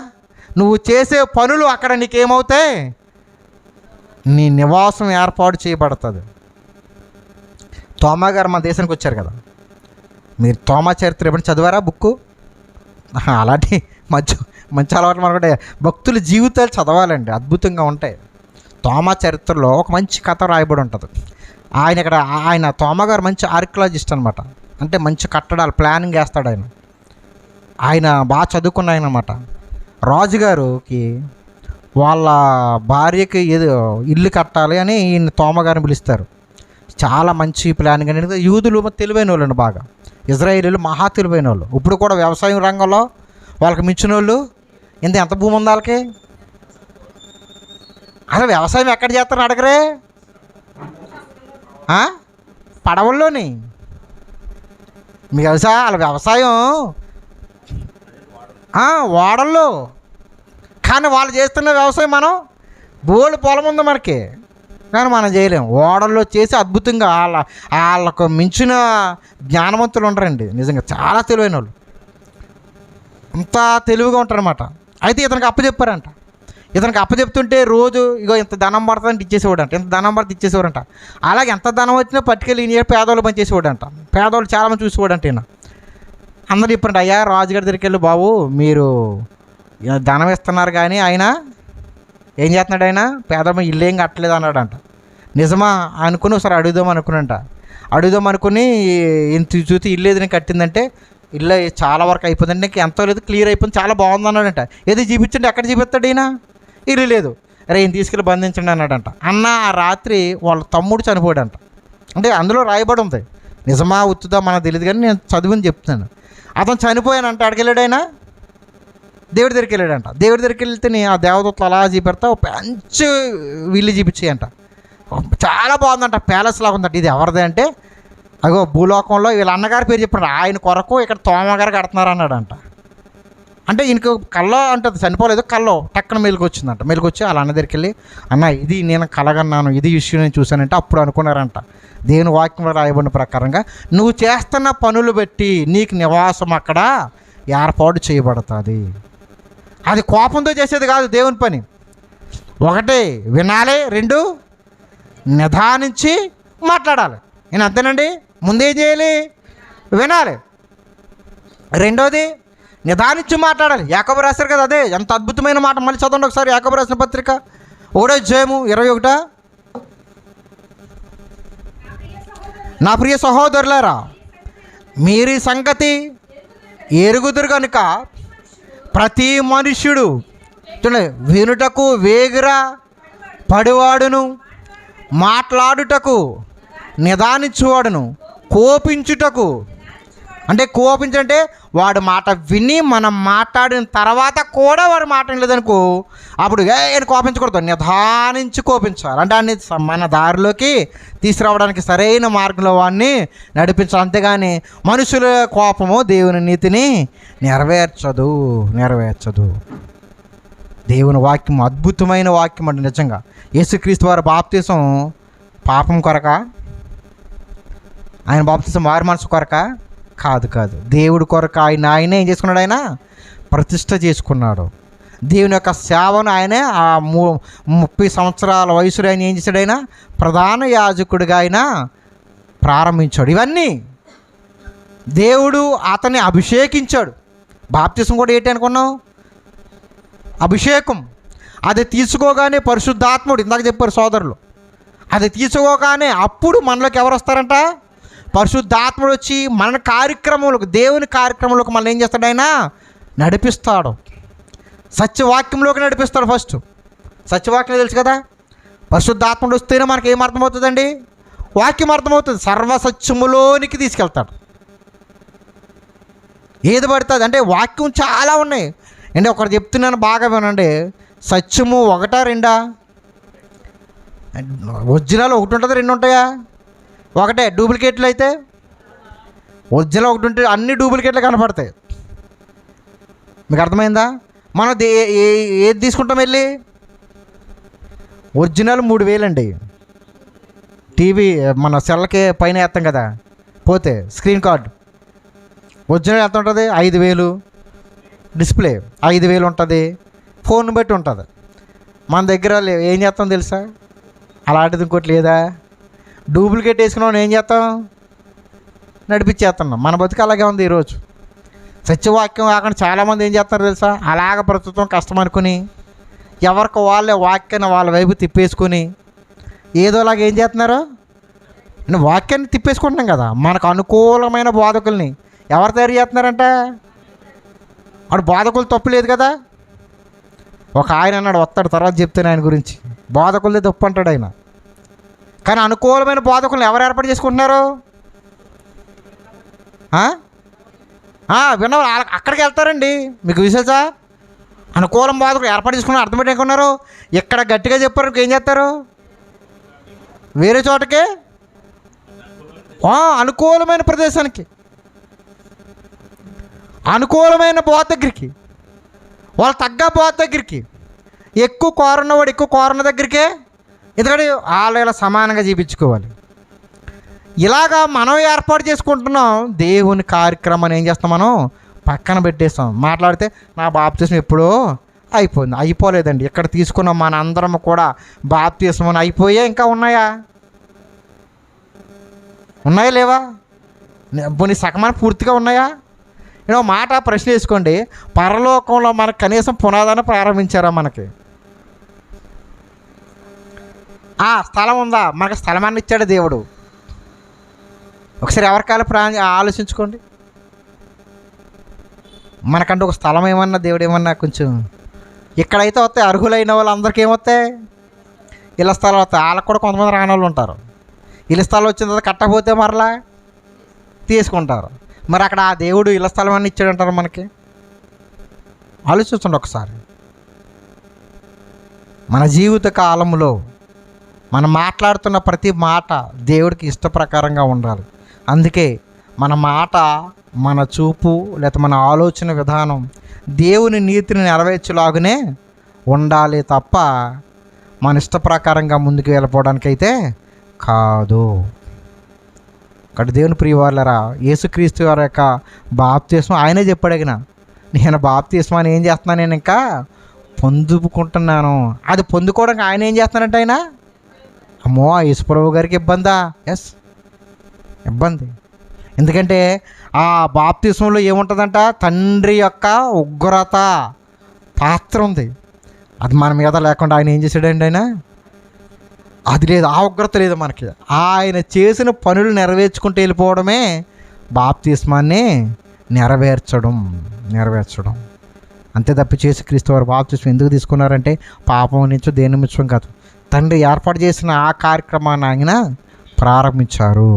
నువ్వు చేసే పనులు అక్కడ నీకేమవుతాయి? నీ నివాసం ఏర్పాటు చేయబడుతుంది. తోమా గారు మన దేశానికి వచ్చారు కదా, మీరు తోమా చరిత్ర ఎప్పుడు చదివారా? బుక్కు అలాంటి మంచి అలవాటు మనకుంటే భక్తుల జీవితాలు చదవాలండి, అద్భుతంగా ఉంటాయి. తోమా చరిత్రలో ఒక మంచి కథ రాయబడి ఉంటుంది. ఆయన తోమా గారు మంచి ఆర్కియాలజిస్ట్ అనమాట. అంటే మంచి కట్టడాలు ప్లానింగ్ వేస్తాడు ఆయన బాగా చదువుకున్న ఆయన అనమాట. రాజుగారికి వాళ్ళ భార్యకి ఏదో ఇల్లు కట్టాలి అని ఈయన తోమా గారిని పిలుస్తారు. చాలా మంచి ప్లానింగ్ అనేది. యూదులు తెలివైన వాళ్ళండి, బాగా ఇజ్రాయేలీలు మహా తెలివైన వాళ్ళు. ఇప్పుడు కూడా వ్యవసాయం రంగంలో వాళ్ళకి మించిన వాళ్ళు. ఎంత భూమి ఉంది వాళ్ళకి? అసలు వ్యవసాయం ఎక్కడ చేస్తారని అడగరే? పడవల్లోని. మీకు తెలుసా వాళ్ళ వ్యవసాయం ఓడల్లో. కానీ వాళ్ళు చేస్తున్న వ్యవసాయం మనం బోల్డ్ పొలం ఉంది మనకి, కానీ మనం చేయలేము. ఓడల్లో చేసి అద్భుతంగా వాళ్ళకు మించిన జ్ఞానవంతులు ఉంటారండి. నిజంగా చాలా తెలివైన వాళ్ళు, అంత తెలివిగా ఉంటారన్నమాట. అయితే ఇతనికి అప్పచెప్పారంట. ఇతనికి అప్పచెప్తుంటే రోజు ఇగో ఇంత ధనం పడుతుందంటే ఇచ్చేసేవాడంట, ఇంత ధనం పడితే ఇచ్చేసేవాడంట. అలాగే ఎంత ధనం వచ్చినా పట్టుకెళ్ళి ఈయన పేదవాళ్ళు పనిచేసేవాడంట. పేదవాళ్ళు చాలామంది చూసేవాడంట. ఈయన అందరూ చెప్పారంట, అయ్యా రాజుగారి దగ్గరికి వెళ్ళి, బాబు మీరు ధనం ఇస్తున్నారు కానీ ఆయన ఏం చేస్తున్నాడు? ఆయన పేదవాళ్ళు ఇల్లు ఏం కట్టలేదు అన్నాడంట. నిజమా అనుకుని ఒకసారి అడుగుదాం అనుకుని ఇంత చూసి ఇల్లు ఏదైనా కట్టిందంటే ఇల్లు చాలా వరకు అయిపోయిందండి, నీకు ఎంతో లేదు, క్లియర్ అయిపోయింది, చాలా బాగుంది అన్నాడంట. ఏది చూపించండి, ఎక్కడ చూపిస్తాడు? ఈయన ఇల్లు లేదు. అరే ఈయన తీసుకెళ్ళి బంధించండి అన్నాడంట. ఆ రాత్రి వాళ్ళ తమ్ముడు చనిపోయాడంట. అంటే అందులో రాయబడి ఉంది, నిజమా ఉత్తుదా మనకు తెలియదు, కానీ నేను చదివిని చెప్తున్నాను. అతను చనిపోయానంట. అక్కడికి వెళ్ళాడైనా దేవుడి దగ్గరికి వెళ్ళాడంట. దేవుడి దగ్గరికి వెళ్తే ఆ దేవదూతలు అలా చూపెడతా మంచి వీళ్ళు చూపించాయంట. చాలా బాగుందంట, ప్యాలెస్ లాగా ఉందంట. ఇది ఎవరిది అంటే అగో భూలోకంలో వీళ్ళ అన్నగారి పేరు చెప్పాడు, ఆయన కొరకు ఇక్కడ తోమగారు కడుతున్నారు అన్నాడంట. అంటే ఈయనకు కల్లో అంటే చనిపోలేదు, కల్లో టక్కన మెలుగు వచ్చిందంట. మెలుగు వచ్చి వాళ్ళ అన్న దగ్గరికి వెళ్ళి, అన్న ఇది నేను కలగన్నాను, ఇది విషయం నేను చూశానంటే అప్పుడు అనుకున్నారంట దేవుని వాక్యంలో రాయబడిన ప్రకారంగా నువ్వు చేస్తున్న పనులు బట్టి నీకు నివాసం అక్కడ ఏర్పాటు చేయబడుతుంది. అది కోపంతో చేసేది కాదు దేవుని పని. ఒకటి వినాలి, రెండు నిదానించి మాట్లాడాలి. నేను అంతేనండి. ముందేం చేయాలి? వినాలి. రెండోది నిదానించి మాట్లాడాలి. యాకోబు రాశారు కదా, అదే ఎంత అద్భుతమైన మాట. మళ్ళీ చదవండి ఒకసారి యాకోబు రాసిన పత్రిక 1:21. నా ప్రియ సహోదరులారా, మీరు ఈ సంగతి ఎరుగుదురు కనుక ప్రతి మనుష్యుడు వినుటకు వేగిరా పడివాడును, మాట్లాడుటకు నిదానించువాడును, కోపించుటకు అంటే కోపించంటే వాడు మాట విని మనం మాట్లాడిన తర్వాత కూడా వాడు మాట్లాడలేదనుకో అప్పుడు ఏం కోపించకూడదు, నిదానించి కోపించాలి. అంటే అన్ని మన దారిలోకి తీసుకురావడానికి సరైన మార్గంలో వాడిని నడిపించాలి. అంతేగాని మనుషుల కోపము దేవుని నీతిని నెరవేర్చదు. దేవుని వాక్యం అద్భుతమైన వాక్యం అంటే నిజంగా. యేసుక్రీస్తు వారి బాప్తీసం పాపం కొరక, ఆయన బాప్తీసం వారి మనసు కొరక కాదు, దేవుడి కొరకు ఆయనే ఏం చేసుకున్నాడు? ఆయన ప్రతిష్ట చేసుకున్నాడు. దేవుని యొక్క సేవను ఆయనే ఆ 30 సంవత్సరాల వయసులో ఆయన ఏం చేశాడు? ఆయన ప్రధాన యాజకుడిగా ఆయన ప్రారంభించాడు. ఇవన్నీ దేవుడు అతన్ని అభిషేకించాడు. బాప్తీసం కూడా ఏంటి అనుకున్నాం? అభిషేకం. అది తీసుకోగానే పరిశుద్ధాత్ముడు, ఇందాక చెప్పారు సోదరులు, అది తీసుకోగానే అప్పుడు మనలోకి ఎవరు వస్తారంట? పరిశుద్ధాత్ముడు వచ్చి మన కార్యక్రమంలోకి, దేవుని కార్యక్రమంలోకి మనల్ని ఏం చేస్తాడు? ఆయన నడిపిస్తాడు. సత్యవాక్యంలోకి నడిపిస్తాడు. ఫస్ట్ సత్యవాక్యం తెలుసు కదా, పరిశుద్ధాత్ముడు వస్తేనే మనకి ఏం అర్థమవుతుందండి? వాక్యం అర్థమవుతుంది. సర్వసత్యములోనికి తీసుకెళ్తాడు. ఏది పడుతుంది అంటే వాక్యం చాలా ఉన్నాయి అంటే ఒకటి చెప్తున్నాను బాగా వినండి. సత్యము 1 2 ఒరిజినల్ 1 ఉంటుంది, 2 ఉంటాయా? 1. డూప్లికేట్లు అయితే ఒరిజినల్ 1 ఉంటే అన్ని డూప్లికేట్లు కనపడతాయి. మీకు అర్థమైందా? మనం ఏది తీసుకుంటాం వెళ్ళి? ఒరిజినల్ 3000 అండి. టీవీ మన సెల్కి పైన వేస్తాం కదా, పోతే స్క్రీన్ కార్డ్ ఒరిజినల్ ఎంత ఉంటుంది? 5000. డిస్ప్లే 5000 ఉంటుంది. ఫోన్ బట్టి ఉంటుంది. మన దగ్గర ఏం చేస్తాం తెలుసా? అలాంటిది ఇంకోటి లేదా? డూప్లికేట్ వేసుకున్నాం ఏం చేస్తాం? నడిపించేస్తున్నాం. మన బతుకు అలాగే ఉంది ఈరోజు. సత్యవాక్యం కాకుండా చాలామంది ఏం చేస్తారు తెలుసా? అలాగ ప్రస్తుతం కష్టం అనుకుని ఎవరికి వాళ్ళే వాక్యాన్ని వాళ్ళ వైపు తిప్పేసుకొని ఏదోలాగా ఏం చేస్తున్నారు? వాక్యాన్ని తిప్పేసుకుంటున్నాం కదా. మనకు అనుకూలమైన బోధకుల్ని ఎవరు తయారు చేస్తున్నారంట? వాడు బోధకులు తప్పు లేదు కదా. ఒక ఆయన అన్నాడు, వస్తాడు తర్వాత చెప్తాను ఆయన గురించి, బోధకులదే తప్పు అంటాడు ఆయన. కానీ అనుకూలమైన బోధకులను ఎవరు ఏర్పాటు చేసుకుంటున్నారు? విన్నవారు అక్కడికి వెళ్తారండి. మీకు విశేష అనుకూలం బోధకులు ఏర్పాటు చేసుకున్నారు. అర్థం పెట్టుకున్నారు. ఇక్కడ గట్టిగా చెప్పారు, ఏం చేస్తారు? వేరే చోటకే, అనుకూలమైన ప్రదేశానికి, అనుకూలమైన బోధ దగ్గరికి, వాళ్ళు తగ్గ బోధ దగ్గరికి, ఎక్కువ కోరన్నవాడు ఎక్కువ కోరన్న దగ్గరికే, ఎందుకంటే వాళ్ళు ఇలా సమానంగా చూపించుకోవాలి. ఇలాగా మనం ఏర్పాటు చేసుకుంటున్నాం. దేవుని కార్యక్రమాన్ని ఏం చేస్తాం? మనం పక్కన పెట్టేస్తాం. మాట్లాడితే నా బాప్తిస్మం ఎప్పుడో అయిపోయింది. అయిపోలేదండి. ఇక్కడ తీసుకున్నాం మన అందరం కూడా బాప్తిస్మం అయిపోయా, ఇంకా ఉన్నాయా? ఉన్నాయా లేవా? పోనీ సగమాన పూర్తిగా ఉన్నాయా? నేను మాట ప్రశ్న వేసుకోండి. పరలోకంలో మనకు కనీసం పునాదాన్ని ప్రారంభించారా? మనకి స్థలం ఉందా? మనకు స్థలమాన్ని ఇచ్చాడు దేవుడు. ఒకసారి ఎవరికాల ఆలోచించుకోండి. మనకంటే ఒక స్థలం ఏమన్నా దేవుడు ఏమన్నా కొంచెం ఇక్కడైతే వస్తాయి. అర్హులైన వాళ్ళందరికీ ఏమొస్తాయి? ఇళ్ళ స్థలాలు వస్తాయి. వాళ్ళకి కూడా కొంతమంది రాని వాళ్ళు ఉంటారు. ఇళ్ళ స్థలం వచ్చిన తర్వాత కట్టకపోతే మరలా తీసుకుంటారు. మరి అక్కడ ఆ దేవుడు ఇళ్ళ స్థలం అని ఇచ్చాడంటారు మనకి. ఆలోచించండి ఒకసారి. మన జీవిత కాలంలో మనం మాట్లాడుతున్న ప్రతి మాట దేవుడికి ఇష్ట ప్రకారంగా ఉండాలి. అందుకే మన మాట, మన చూపు, లేకపోతే మన ఆలోచన విధానం దేవుని నీతిని నెరవేర్చేలాగానే ఉండాలి తప్ప మన ఇష్ట ప్రకారంగా ముందుకు వెళ్ళిపోవడానికైతే కాదు. అక్కడ దేవుని ప్రియవారులారా, యేసుక్రీస్తు వారి యొక్క బాప్తిస్మం ఆయనే చెప్పాడు. నేను బాప్తిస్మాన్ని ఏం చేస్తున్నాను, నేను ఇంకా పొందుకుంటున్నాను. అది పొందుకోవడానికి ఆయన ఏం చేస్తున్నాడంటే ఆయన, అమ్మో యేసుప్రభు గారికి ఇబ్బందా? ఎస్, ఇబ్బంది. ఎందుకంటే ఆ బాప్తిస్మంలో ఏముంటుందంట, తండ్రి యొక్క ఉగ్రత పాత్ర ఉంది. అది మన మీద లేకుండా ఆయన ఏం చేశాడండి, ఆయన అది లేదు, ఆ ఉగ్రత లేదు మనకి. ఆయన చేసిన పనులు నెరవేర్చుకుంటూ వెళ్ళిపోవడమే బాప్తిస్మాన్ని నెరవేర్చడం. అంతే తప్పి యేసుక్రీస్తు వారు బాప్తిస్మం ఎందుకు తీసుకున్నారంటే పాపం నుంచి, దేని నిమిత్తం కాదు, తండ్రి ఏర్పాటు చేసిన ఆ కార్యక్రమాన్ని ఆయన ప్రారంభించారు.